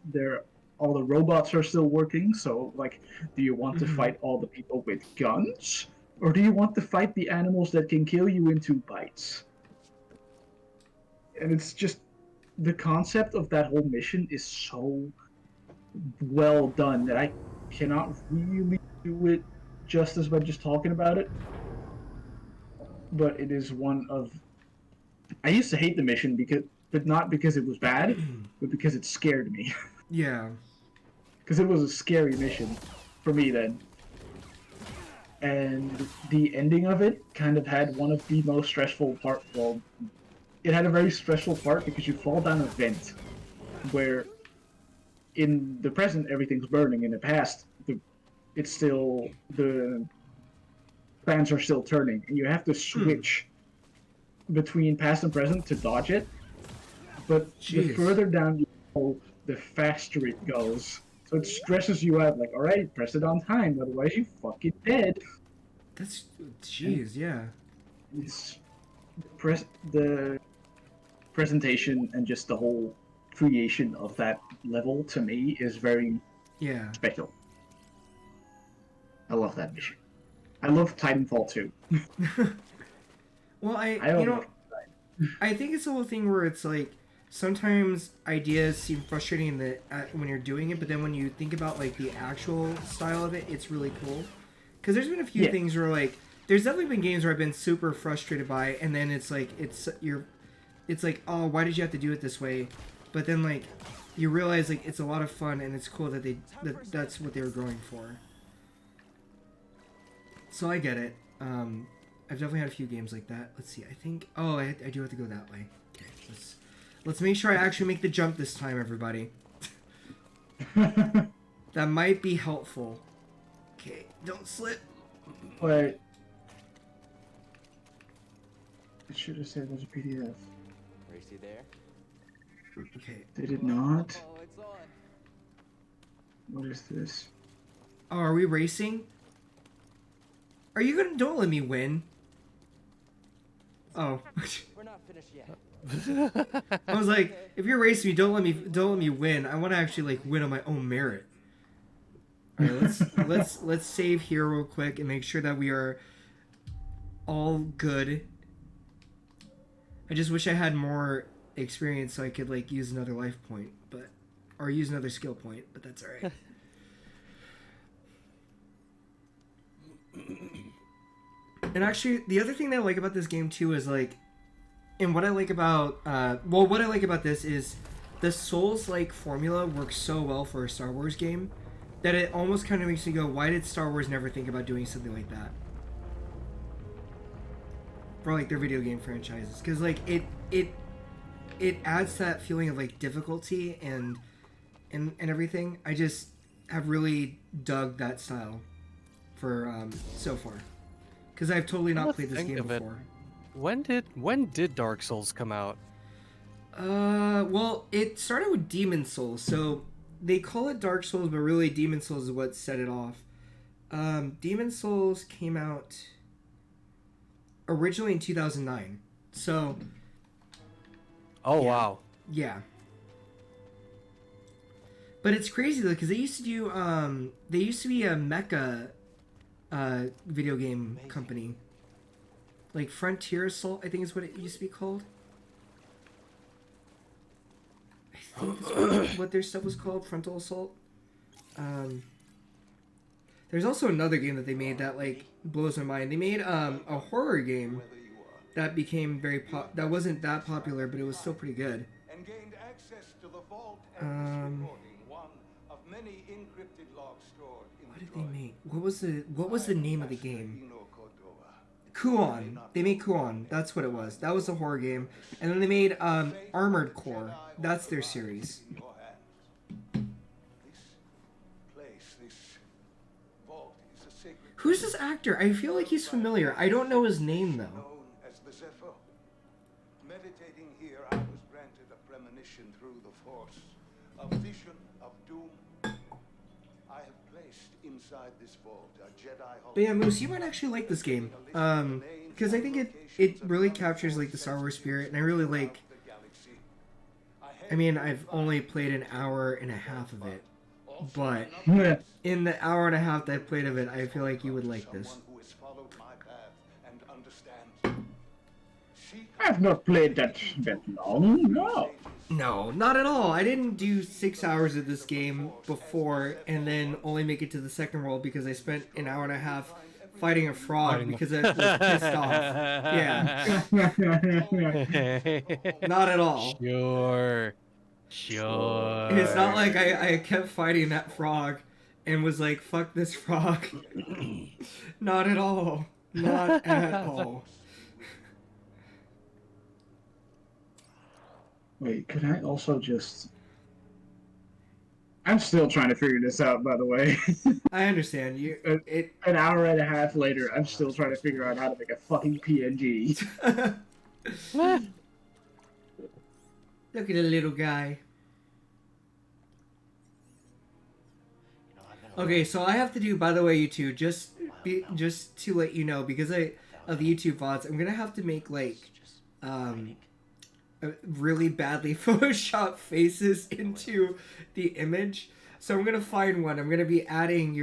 all the robots are still working, so, like, do you want to fight all the people with guns? Or do you want to fight the animals that can kill you in 2 bites? And it's just... The concept of that whole mission is so well done that I cannot really do it justice by just talking about it. But it is one of... I used to hate the mission, but not because it was bad, but because it scared me. Yeah. Because it was a scary mission for me then. And the ending of it kind of had one of the most stressful parts. Well, it had a very stressful part because you fall down a vent where in the present everything's burning, in the past it's still the planets are still turning, and you have to switch between past and present to dodge it. But the Jeez. further down you go, the faster it goes. So it stresses you out. Like, all right, press it on time, otherwise you fucking dead. That's jeez, yeah. It's the presentation and just the whole creation of that level to me is very Yeah. special. I love that mission. I love Titanfall too. Well, I you don't know, I think it's the whole thing where it's like sometimes ideas seem frustrating when you're doing it, but then when you think about like the actual style of it, it's really cool. Because there's been a few things where like there's definitely been games where I've been super frustrated by, and then it's like it's like, oh, why did you have to do it this way? But then like you realize like it's a lot of fun and it's cool that that's what they were going for. So I get it. I've definitely had a few games like that. Let's see. I think. Oh, I do have to go that way. Okay. Let's make sure I actually make the jump this time, everybody. That might be helpful. Okay. Don't slip. Wait. It should have said there's a PDF. Racy there? Okay. Did it not? Oh, it's on. What is this? Oh, are we racing? Are you gonna? Don't let me win. Oh. We're not finished yet. I was like, if you're racing me, don't let me win. I want to actually like win on my own merit. All right, let's save here real quick and make sure that we are all good. I just wish I had more experience so I could like use another life point, or use another skill point, but that's all right. And actually, the other thing that I like about this game too is like, and what I like about, what I like about this is the Souls-like formula works so well for a Star Wars game that it almost kind of makes me go, why did Star Wars never think about doing something like that for like their video game franchises? Because like it adds that feeling of like difficulty and everything. I just have really dug that style for so far. Because I've totally not played this game before. When did Dark Souls come out? Well, it started with Demon Souls, so they call it Dark Souls, but really Demon Souls is what set it off. Demon Souls came out originally in 2009. So. Oh yeah. wow. Yeah. But it's crazy though, because they used to be a mecha video game company, like Frontier Assault, I think is what it used to be called. I think that's what their stuff was called, Frontal Assault. There's also another game that they made that like blows my mind. They made a horror game that became that wasn't that popular, but it was still pretty good. And gained access to the vault and one of many encrypted logs stored in what did they make? What was the name of the game? Kuon. They made Kuon. That's what it was. That was a horror game. And then they made Armored Core. That's their series. Who's this actor? I feel like he's familiar. I don't know his name though. Meditating here, I was granted a premonition through the Force, a vision of doom. I have placed inside this vault a Jedi. But yeah, Moose, you might actually like this game, because I think it really captures like the Star Wars spirit, and I really like. I mean, I've only played an hour and a half of it, but in the hour and a half that I played of it, I feel like you would like this. I've not played that long, no. No, not at all. I didn't do 6 hours of this game before and then only make it to the second world because I spent an hour and a half fighting a frog because I was pissed off. Yeah. Not at all. Sure. It's not like I kept fighting that frog and was like, fuck this frog. Not at all. Not at all. Wait, could I also just... I'm still trying to figure this out, by the way. I understand you. An hour and a half later, I'm still trying to figure out how to make a fucking PNG. Look at the little guy. Okay, so I have to do, by the way, you two, just to let you know, because of the YouTube VODs, I'm gonna have to make like really badly photoshopped faces into the image. So I'm gonna find one. I'm gonna be adding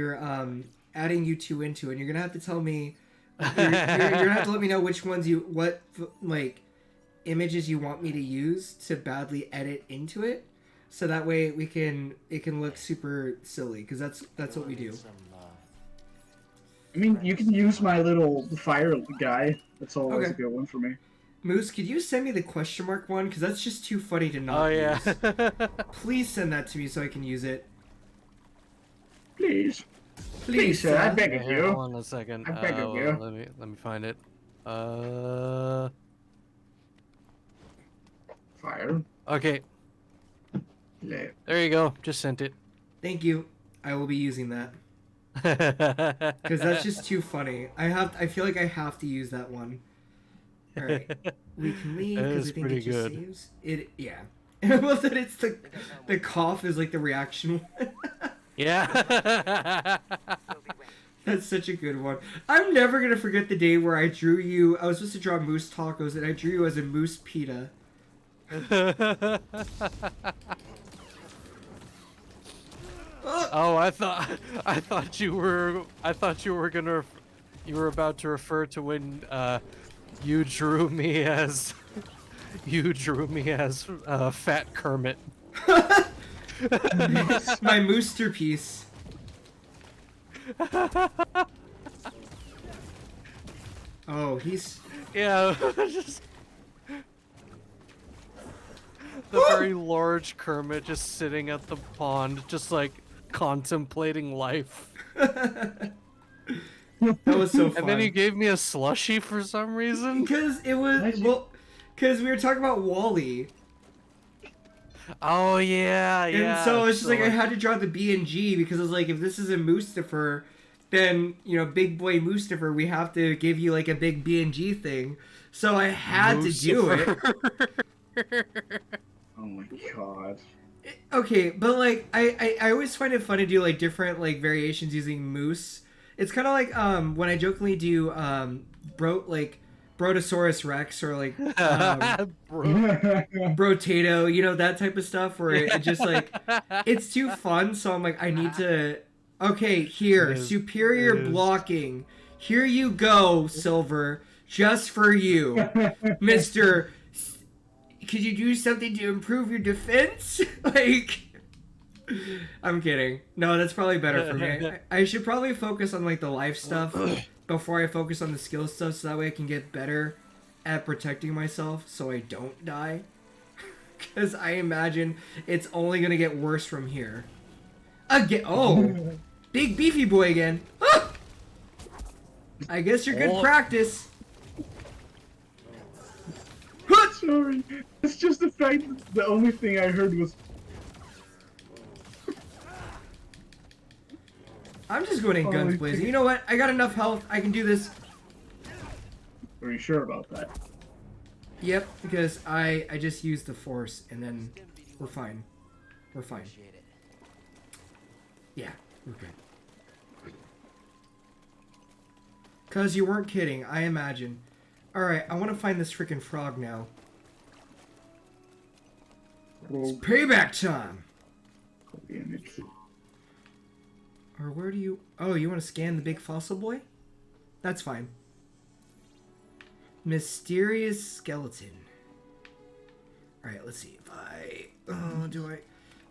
adding you two into it. And you're gonna have to tell me. You're gonna have to let me know which ones what like images you want me to use to badly edit into it. So that way it can look super silly, because that's what we do. I mean, you can use my little fire guy. That's always a good one for me. Moose, could you send me the question mark one? Because that's just too funny to not use. Please send that to me so I can use it. Please. Please, sir. I beg of you. Hold on a second. I beg of you. Let me find it. Fire. Okay. There you go. Just sent it. Thank you. I will be using that. Because that's just too funny. I feel like I have to use that one. All right, we can leave because I think it just saves it. Yeah, I love that it's the cough is like the reaction one. Yeah. That's such a good one. I'm never gonna forget the day where I drew you. I was supposed to draw moose tacos, and I drew you as a moose pita. Oh, I thought you were about to refer to when you drew me as Fat Kermit. My moosterpiece. Oh, he's just the very large Kermit just sitting at the pond, just like contemplating life. That was so fun. And then he gave me a slushie for some reason. Because it was because we were talking about Wall-E. Oh yeah. And so it's just like I had to draw the B and G because I was like, if this is a Mustafer, then Big Boy Mustafer, we have to give you like a big B and G thing. So I had to do it. Oh my god. Okay, but like I always find it fun to do like different like variations using moose. It's kind of like when I jokingly do Brotosaurus Rex or like Brotato, that type of stuff where it just like it's too fun. So I'm like, I need to. Okay, here, superior blocking. Here you go, Silver, just for you, Mister. Could you do something to improve your defense? Like, I'm kidding. No, that's probably better for me. I should probably focus on like the life stuff before I focus on the skill stuff, so that way I can get better at protecting myself so I don't die. Because I imagine it's only gonna get worse from here. Again, big beefy boy again. Ah! I guess you're good practice. Sorry, it's just the fact that the only thing I heard was. I'm just going in guns blazing. You know what? I got enough health. I can do this. Are you sure about that? Yep, because I just used the force and then we're fine. We're fine. Yeah, we're good. Because you weren't kidding, I imagine. Alright, I want to find this freaking frog now. It's payback time! Or where do you... Oh, you want to scan the big fossil boy? That's fine. Mysterious skeleton. Alright, let's see if I... Oh, do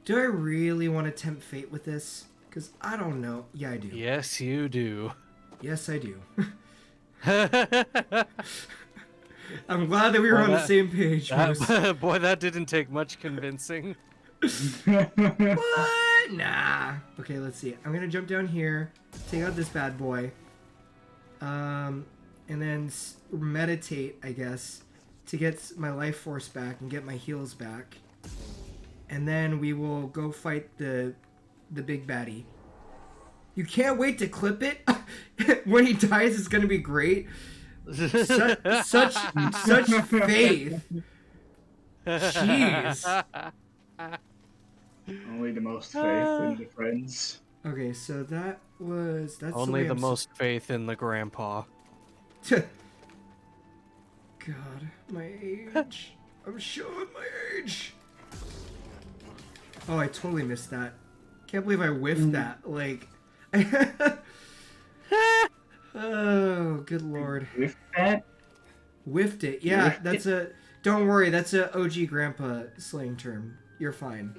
I really want to tempt fate with this? Because I don't know. Yeah, I do. Yes, you do. Yes, I do. I'm glad that we were on the same page. Boy, that didn't take much convincing. What? Nah. Okay, let's see. I'm gonna jump down here, take out this bad boy, and then meditate, I guess, to get my life force back and get my heals back. And then we will go fight the the big baddie. You can't wait to clip it. When he dies, it's gonna be great. Such faith. Jeez. Only the most faith in the friends. Okay, so that's Only way the I'm most faith in the grandpa. God, my age. I'm showing my age. Oh, I totally missed that. Can't believe I whiffed that. Like, oh, good lord. With that, Whiffed it. Yeah, Whiffed that's a. Don't worry, that's a OG grandpa slang term. You're fine.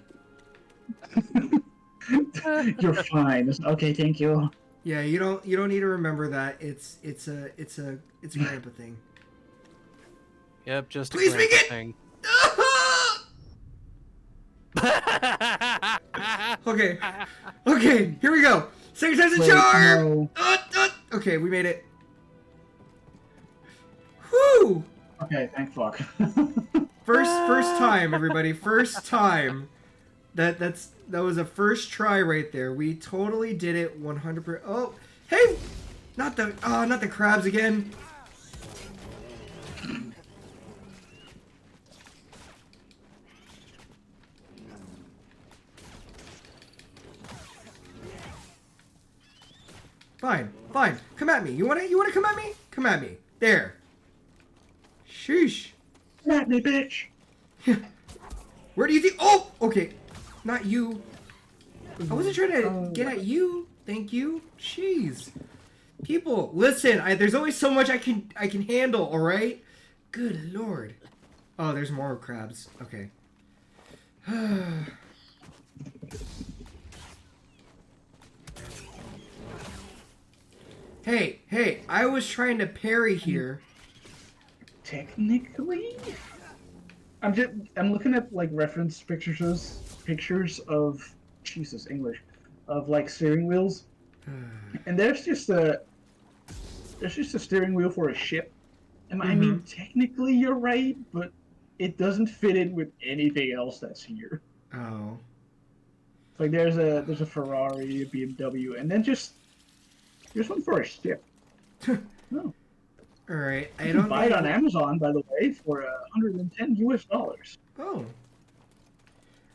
you're fine. Okay, thank you. Yeah, you don't need to remember that. It's a grandpa thing. Yep, just Please a make grandpa it! thing. Okay. Okay, here we go. Second time's a Wait, charm! no. Okay, we made it. Whew! Okay, thank fuck. First time, everybody. First time. That was a first try right there. We totally did it 100%. Oh, hey! Not the crabs again. Fine. Come at me. You wanna come at me? Come at me. There. Sheesh. Come at me, bitch. Where do you think? Oh, okay. Not you. I wasn't trying to get at you. Thank you. Jeez. People, listen. There's only so much I can handle. All right. Good lord. Oh, there's more crabs. Okay. Hey, I was trying to parry here. Technically, I'm looking at like reference pictures of Jesus English of like steering wheels, and there's just a steering wheel for a ship. And I mean, technically you're right, but it doesn't fit in with anything else that's here. Oh. Like there's a Ferrari, a BMW, and then there's one for a ship. No. All right. I You don't can buy it on know- Amazon, by the way, for $110 US. Oh.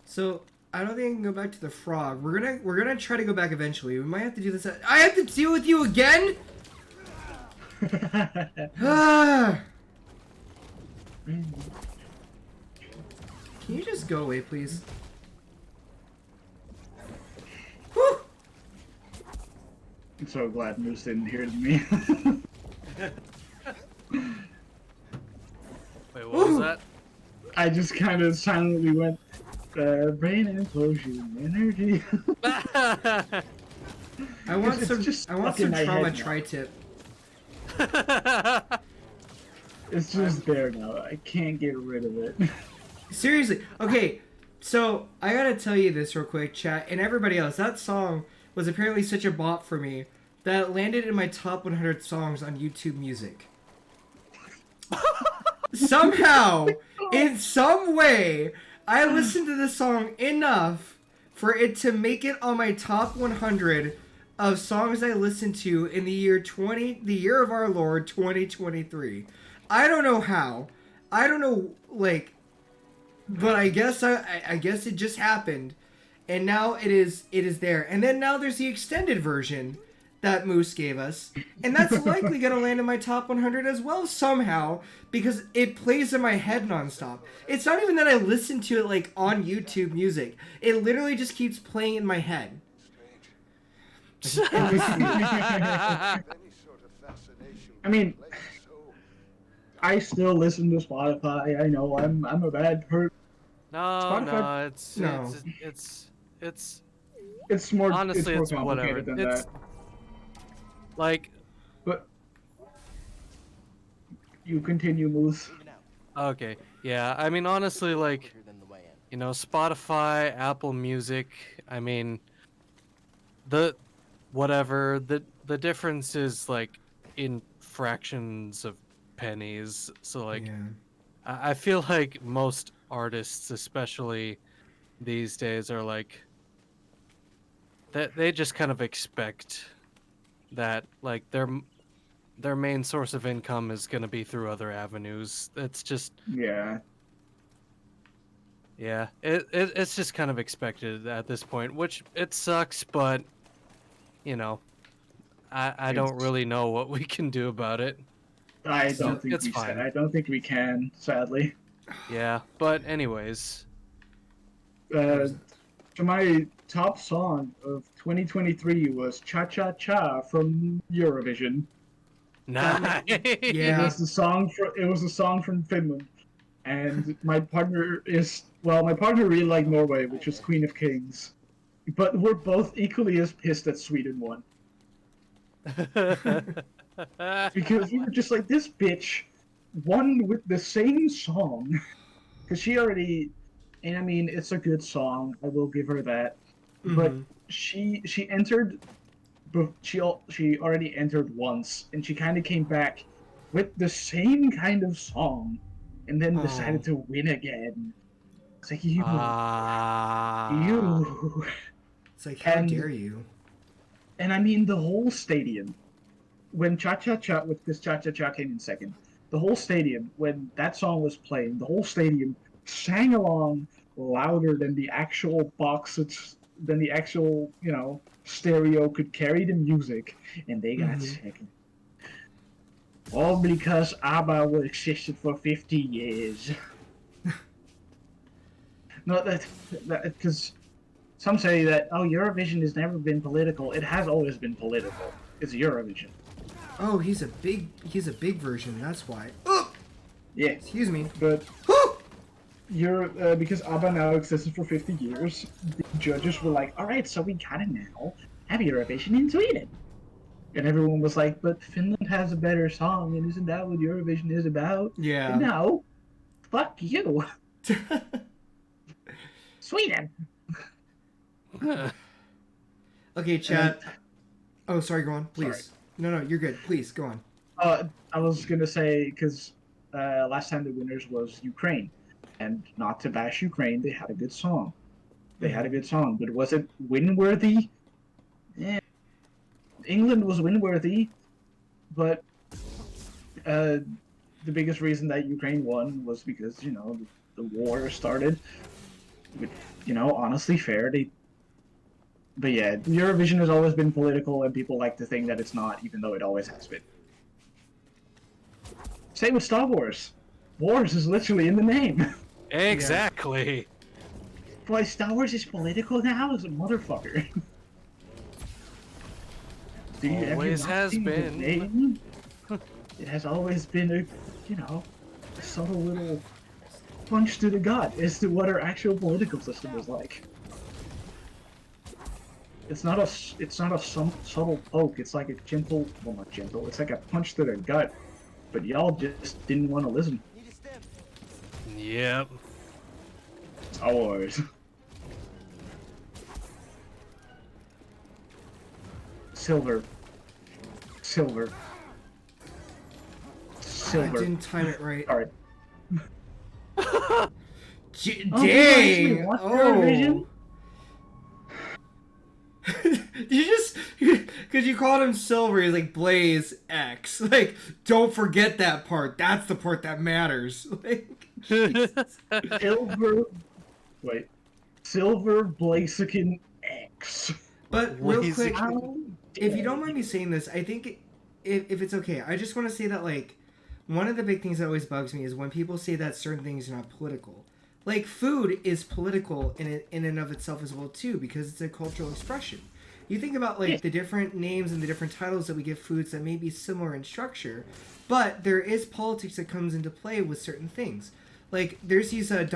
So I don't think I can go back to the frog. We're gonna try to go back eventually. We might have to do this. I have to deal with you again. Ah. Can you just go away, please? Whew. I'm so glad Moose didn't hear me. Wait, what was that? I just kind of silently went, brain implosion energy. I want It's some. just I want stuck in some my trauma head now. tri-tip. It's just there now. I can't get rid of it. Seriously. Okay. So I gotta tell you this real quick, chat, and everybody else. That song was apparently such a bop for me that it landed in my top 100 songs on YouTube Music. Somehow, in some way, I listened to this song enough for it to make it on my top 100 of songs I listened to in the year of our Lord 2023. I don't know how. I don't know, like, but I guess I guess it just happened, and now it is there. And then now there's the extended version that Moose gave us, and that's likely gonna land in my top 100 as well somehow because it plays in my head nonstop. It's not even that I listen to it like on YouTube Music. It literally just keeps playing in my head. Any sort of fascination I mean, with place, so I still listen to Spotify. I know I'm a bad person. No, Spotify- no, No. it's It's more honestly, it's it's more whatever. complicated than It's that. like, But you continue, Moose. Even out. okay, yeah. I mean, honestly, like, Quicker than the way in. you know, Spotify, Apple Music. I mean, the difference is like in fractions of pennies. So like, Yeah. I feel like most artists, especially these days, are like they just kind of expect that like their main source of income is going to be through other avenues. It's just Yeah. yeah, it's just kind of expected at this point, which it sucks, but you know, I don't really know what we can do about it. I So don't think it's we fine. I don't think we can, sadly. Yeah, but anyways, So my top song of 2023 was Cha Cha Cha from Eurovision. nice. Yeah. It was a song from Finland. And my partner really liked Norway, which was Queen of Kings. But we're both equally as pissed that Sweden won. Because we were just like, this bitch won with the same song. Because she already, and I mean, it's a good song, I will give her that. But she entered, but she already entered once, and she kind of came back with the same kind of song, and then decided to win again. It's like you. It's like, how And- dare you? And I mean, the whole stadium, when Cha Cha Cha, because Cha Cha Cha came in second, the whole stadium, when that song was playing, the whole stadium sang along louder than the actual than the actual, stereo could carry the music, and they got second. All because ABBA existed for 50 years. No, because some say that, oh, Eurovision has never been political. It has always been political. It's Eurovision. Oh, he's a big version. That's why. Yeah. Excuse me. But because ABBA now existed for 50 years, the judges were like, all right, so we gotta now have Eurovision in Sweden. And everyone was like, but Finland has a better song, and isn't that what Eurovision is about? Yeah. No. Fuck you. Sweden. Okay, chat. Oh, sorry. Go on, please. Sorry. No, you're good. Please go on. I was gonna say, because last time the winners was Ukraine, and not to bash Ukraine, they had a good song. But was it win-worthy? Yeah. England was win-worthy, but the biggest reason that Ukraine won was because, the war started. Which, honestly fair. But yeah, Eurovision has always been political, and people like to think that it's not, even though it always has been. Same with Star Wars. Wars is literally in the name. Exactly. Boy, Star Wars is political now as a motherfucker. Always has been. Name? It has always been a subtle little punch to the gut as to what our actual political system is like. It's not a subtle poke. It's like a gentle, well, not gentle. It's like a punch to the gut. But y'all just didn't want to listen. Yep. Star Wars. Silver. I didn't time it right. Alright. Dang! Watch Oh. Eurovision? You just, because you called him Silver, he's like Blaze X. Like, don't forget that part. That's the part that matters. Like, Silver Blaziken X. but real quick, Blaziken. if you don't mind me saying this, I think if it's okay, I just want to say that, like, one of the big things that always bugs me is when people say that certain things are not political. Like, food is political in and of itself as well, too, because it's a cultural expression. You think about, like, the different names and the different titles that we give foods that may be similar in structure, but there is politics that comes into play with certain things. Like, there's these they're not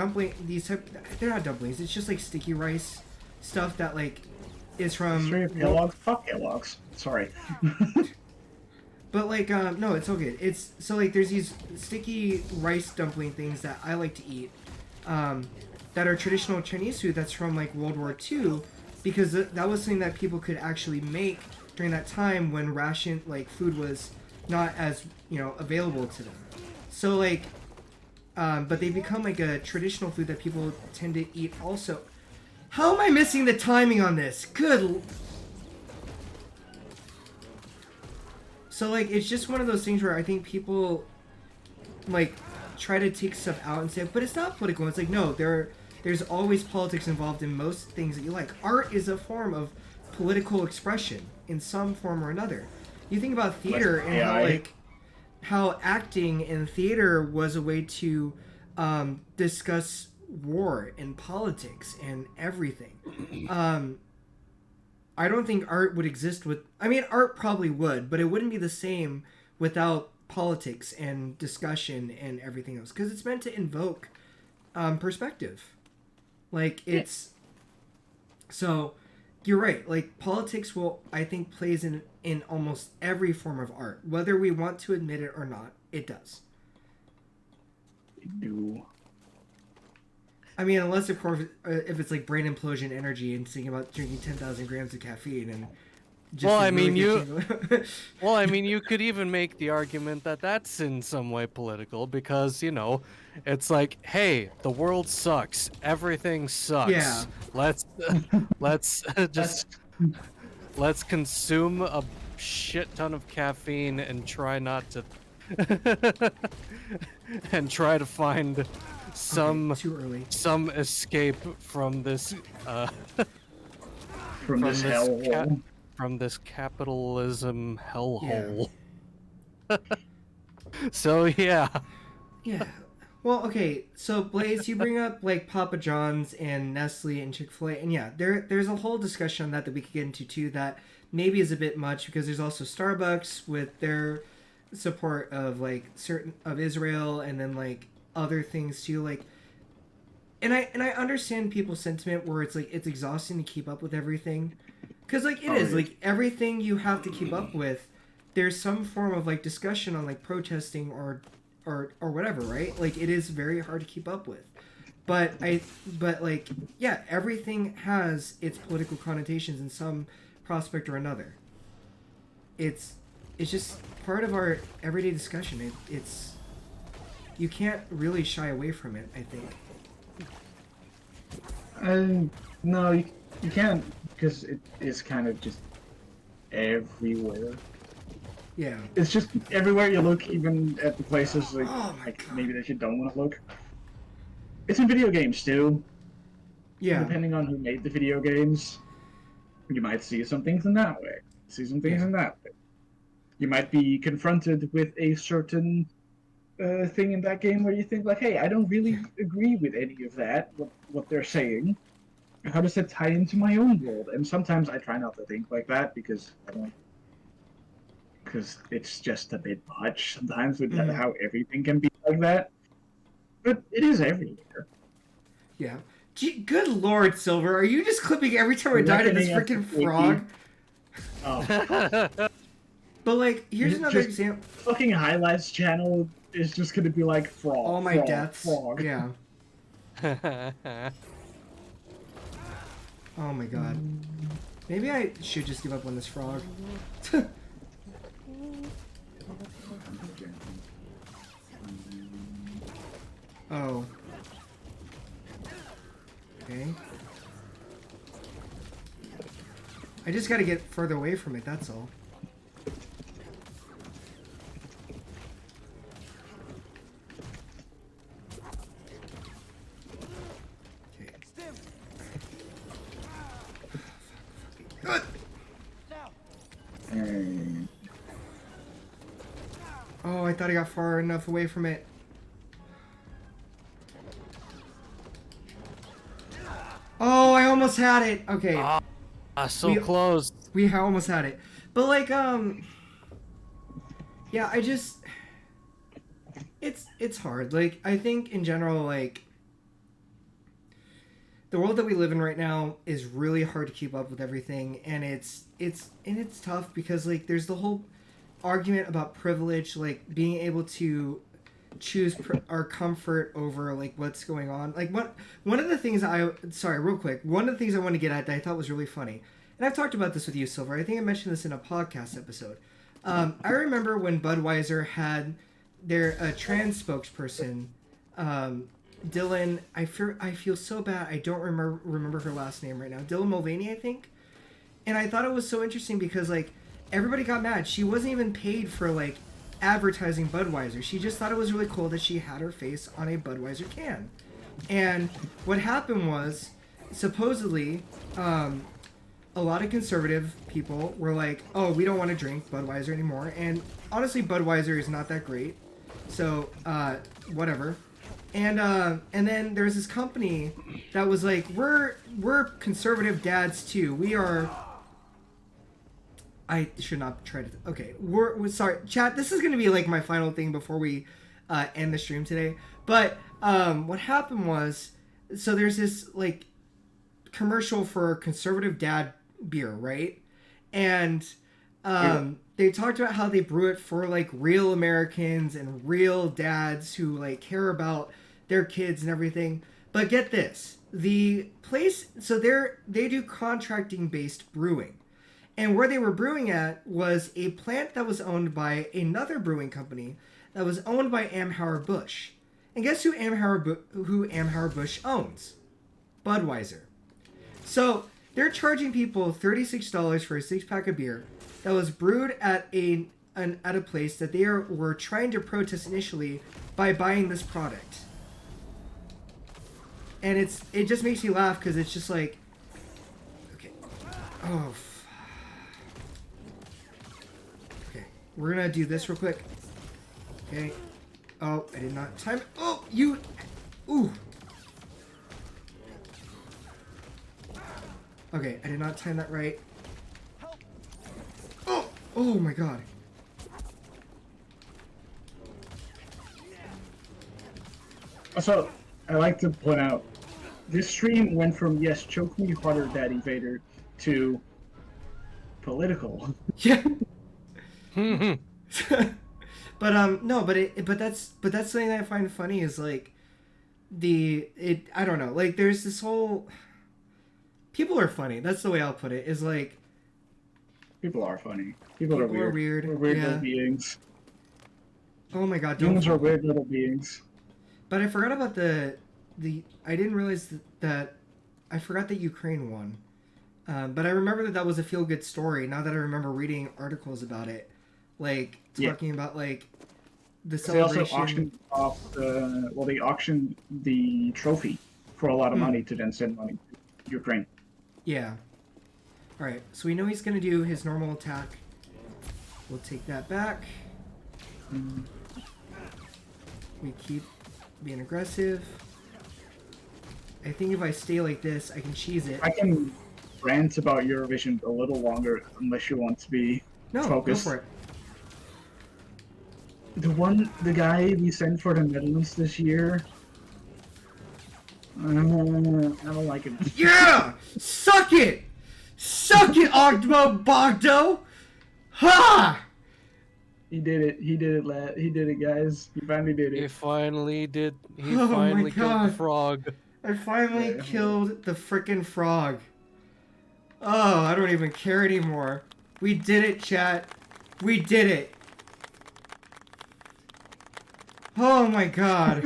dumplings, it's just, like, sticky rice stuff that, like, is from... Kellogg's? Fuck Kellogg's. Sorry. But, like, no, it's all good. It's, so, like, there's these sticky rice dumpling things that I like to eat, that are traditional Chinese food that's from, like, World War II, because that was something that people could actually make during that time when food was not as, available to them. So, like, but they become, like, a traditional food that people tend to eat also. How am I missing the timing on this? Good. So, like, it's just one of those things where I think people, like, try to take stuff out and say, but it's not political. It's like, no, there's always politics involved in most things that you like. Art is a form of political expression in some form or another. You think about theater and how, like, how acting in theater was a way to discuss war and politics and everything. I don't think art would exist with... I mean, art probably would, but it wouldn't be the same without politics and discussion and everything else. Because it's meant to invoke perspective. Like, it's... So, you're right. Like, politics will, I think, plays in almost every form of art. Whether we want to admit it or not, it does. Do. I mean, unless, of course, if it's like brain implosion energy and thinking about drinking 10,000 grams of caffeine and just... Well, I mean, you could even make the argument that that's in some way political because, you know, it's like, hey, the world sucks. Everything sucks. Yeah. Let's consume a shit ton of caffeine and try not to and try to find some escape from this from this hellhole. From this capitalism hellhole. Yeah. So yeah. Yeah. Well, okay. So Blaze, you bring up like Papa John's and Nestle and Chick-fil-A, and yeah, there's a whole discussion on that we could get into too. That maybe is a bit much because there's also Starbucks with their support of like certain of Israel and then like other things too. Like, and I understand people's sentiment where it's like it's exhausting to keep up with everything. Because, like, it is. Like, everything you have to keep up with, there's some form of, like, discussion on, like, protesting or whatever, right? Like, it is very hard to keep up with. But, like, yeah, everything has its political connotations in some prospect or another. It's just part of our everyday discussion. It's... You can't really shy away from it, I think. No, you can't. Because it is kind of just everywhere. Yeah. It's just everywhere you look, even at the places like, maybe that you don't want to look. It's in video games too. Yeah. Depending on who made the video games, you might see some things in that way, see some things in that way. You might be confronted with a certain thing in that game where you think like, hey, I don't really agree with any of that, what they're saying. How does that tie into my own world? And sometimes I try not to think like that because it's just a bit much sometimes with how everything can be like that. But it is everywhere. Yeah. Gee, good Lord, Silver, are you just clipping every time I died of this freaking frog? Oh. But like, here's another example. Fucking highlights channel is just gonna be like frog. All my deaths. Frog. Yeah. Oh my god. Maybe I should just give up on this frog. Oh. Okay. I just gotta get further away from it, that's all. Oh, I thought I got far enough away from it. Oh, I almost had it. Okay. So close. We almost had it. But like, yeah, I just, it's hard. Like, I think in general, like, the world that we live in right now is really hard to keep up with everything, and it's tough because like there's the whole argument about privilege, like being able to choose our comfort over like what's going on. Like one of the things real quick, one of the things I want to get at that I thought was really funny, and I've talked about this with you, Silver. I think I mentioned this in a podcast episode. I remember when Budweiser had their trans spokesperson Dylan, I feel so bad. I don't remember her last name right now. Dylan Mulvaney, I think. And I thought it was so interesting because like everybody got mad. She wasn't even paid for like advertising Budweiser. She just thought it was really cool that she had her face on a Budweiser can. And what happened was, supposedly, a lot of conservative people were like, "Oh, we don't want to drink Budweiser anymore." And honestly, Budweiser is not that great. So, whatever. And then there's this company that was like, we're conservative dads too. We are. I should not try to. Okay, we're sorry, chat. This is gonna be like my final thing before we end the stream today. But what happened was, so there's this like commercial for conservative dad beer, right? And they talked about how they brew it for like real Americans and real dads who like care about their kids and everything. But get this, the place, so they do contracting based brewing. And where they were brewing at was a plant that was owned by another brewing company that was owned by Anheuser-Busch. And guess who Anheuser-Busch owns? Budweiser. So they're charging people $36 for a 6-pack of beer that was brewed at a place that they were trying to protest initially by buying this product. And it just makes me laugh because it's just like, okay, oh. We're gonna do this real quick. Okay. Oh, I did not time it. Oh, you. Ooh. Okay, I did not time that right. Oh, oh my god. So, I like to point out, this stream went from yes, choke me harder, Daddy Vader, to political. Yeah. But no, but that's something that I find funny is like I don't know, like there's this whole people are funny. That's the way I'll put it. Is like people are funny. People are weird. We're weird little beings. Oh my god, humans are weird little beings. But I forgot about the I didn't realize that I forgot that Ukraine won. But I remember that was a feel-good story. Now that I remember reading articles about it. Like talking about like the celebration. They also auctioned off they auctioned the trophy for a lot of money to then send money to Ukraine. Yeah. All right. So we know he's gonna do his normal attack. We'll take that back. We keep being aggressive. I think if I stay like this, I can cheese it. I can rant about Eurovision a little longer unless you want to be focused. Go for it. The guy we sent for the Netherlands this year, I don't like him. Yeah! Suck it! Suck it, Oggdo Bogdo! Ha! He did it. He did it, guys. He finally did it. He finally killed the frog. I finally killed the frickin' frog. Oh, I don't even care anymore. We did it, chat. We did it. Oh my god.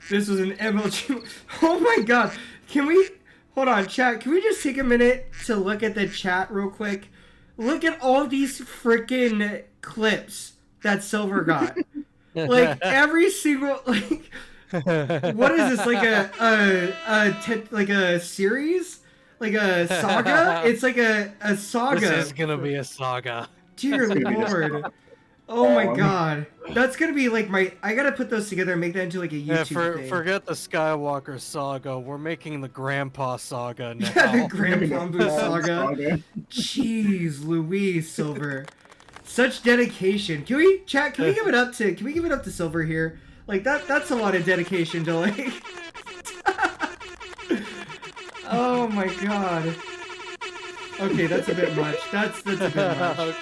This was an MLG. Oh my god. Can we... Hold on, chat. Can we just take a minute to look at the chat real quick? Look at all these freaking clips that Silver got. Like, every single... Like, what is this? Like a series? Like a saga? It's like a saga. This is gonna be a saga. Dear Lord. Oh my god. That's gonna be like my... I gotta put those together and make that into like a YouTube thing. Forget the Skywalker saga. We're making the Grandpa saga now. Yeah, the Grandpa saga. Jeez Louise, Silver. Such dedication. Can we give it up to Silver here? Like that's a lot of dedication to like... Oh my god. Okay, that's a bit much. That's a bit much.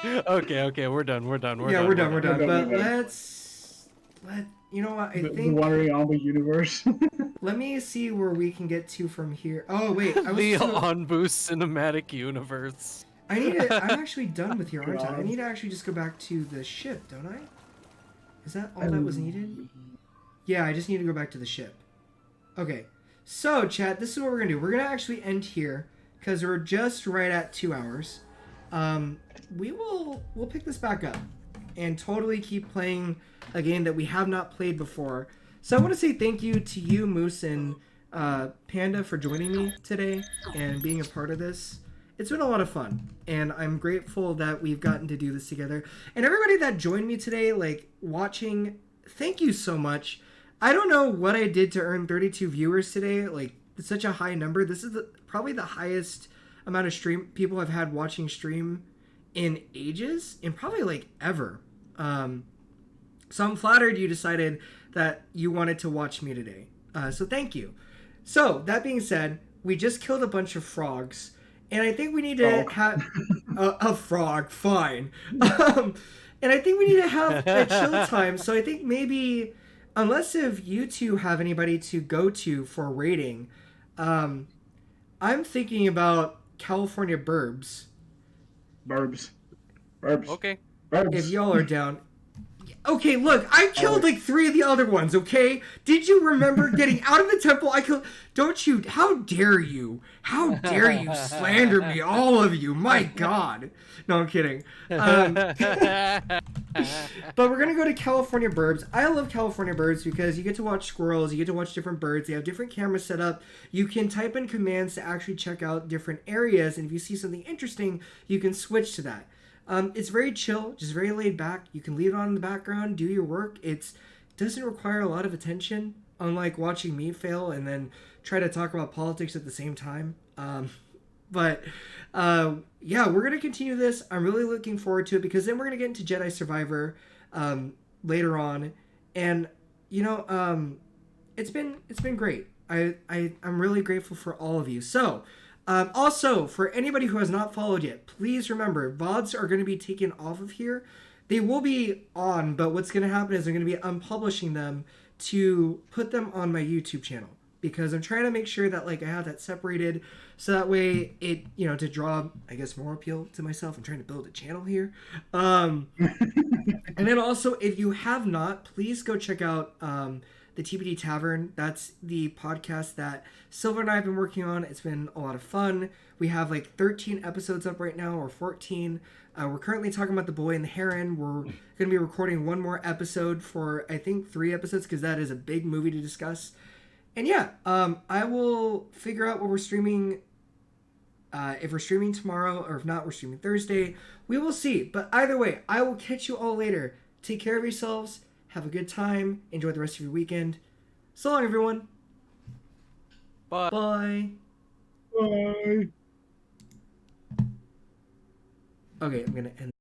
Okay, we're done. We're done. We're done. But let's you know what? I think the WanderingANBU universe. Let me see where we can get to from here. Oh wait, the ONBU cinematic universe. I need to. I'm actually done with here, aren't I? I need to actually just go back to the ship, don't I? Is that all that was needed? Yeah, I just need to go back to the ship. Okay. So, chat, this is what we're going to do. We're going to actually end here because we're just right at 2 hours. We'll pick this back up and totally keep playing a game that we have not played before. So I want to say thank you to you, Moose, and Panda for joining me today and being a part of this. It's been a lot of fun, and I'm grateful that we've gotten to do this together. And everybody that joined me today, like, watching, thank you so much. I don't know what I did to earn 32 viewers today. Like, it's such a high number. This is probably the highest amount of stream people I've had watching stream in ages, and probably, like, ever. So I'm flattered you decided that you wanted to watch me today. So thank you. So, that being said, we just killed a bunch of frogs. And I think we need to have a frog, fine. And I think we need to have a chill time. So I think maybe, unless if you two have anybody to go to for rating, I'm thinking about California Burbs. Burbs. Okay. Burbs. If y'all are down. Okay, look, I killed like 3 of the other ones, okay? Did you remember getting out of the temple? I killed... Don't you... How dare you? How dare you slander me, all of you? My God. No, I'm kidding. But we're going to go to California Burbs. I love California Burbs because you get to watch squirrels, you get to watch different birds, they have different cameras set up. You can type in commands to actually check out different areas, and if you see something interesting, you can switch to that. It's very chill, just very laid back. You can leave it on in the background, do your work. It doesn't require a lot of attention, unlike watching me fail and then try to talk about politics at the same time. Yeah, we're going to continue this. I'm really looking forward to it because then we're going to get into Jedi Survivor later on. And, you know, it's been great. I'm really grateful for all of you. So... also, for anybody who has not followed yet, please remember, VODs are going to be taken off of here. They will be on, but what's going to happen is I'm going to be unpublishing them to put them on my YouTube channel. Because I'm trying to make sure that, like, I have that separated, so that way it, you know, to draw, I guess, more appeal to myself. I'm trying to build a channel here. And then also, if you have not, please go check out the TBD Tavern. That's the podcast that Silver and I have been working on. It's been a lot of fun. We have like 13 episodes up right now, or 14. We're currently talking about The Boy and the Heron. We're going to be recording one more episode for, I think, 3 episodes, because that is a big movie to discuss. And yeah, I will figure out what we're streaming. If we're streaming tomorrow, or if not, we're streaming Thursday. We will see. But either way, I will catch you all later. Take care of yourselves. Have a good time. Enjoy the rest of your weekend. So long, everyone. Bye. Bye. Bye. Okay, I'm going to end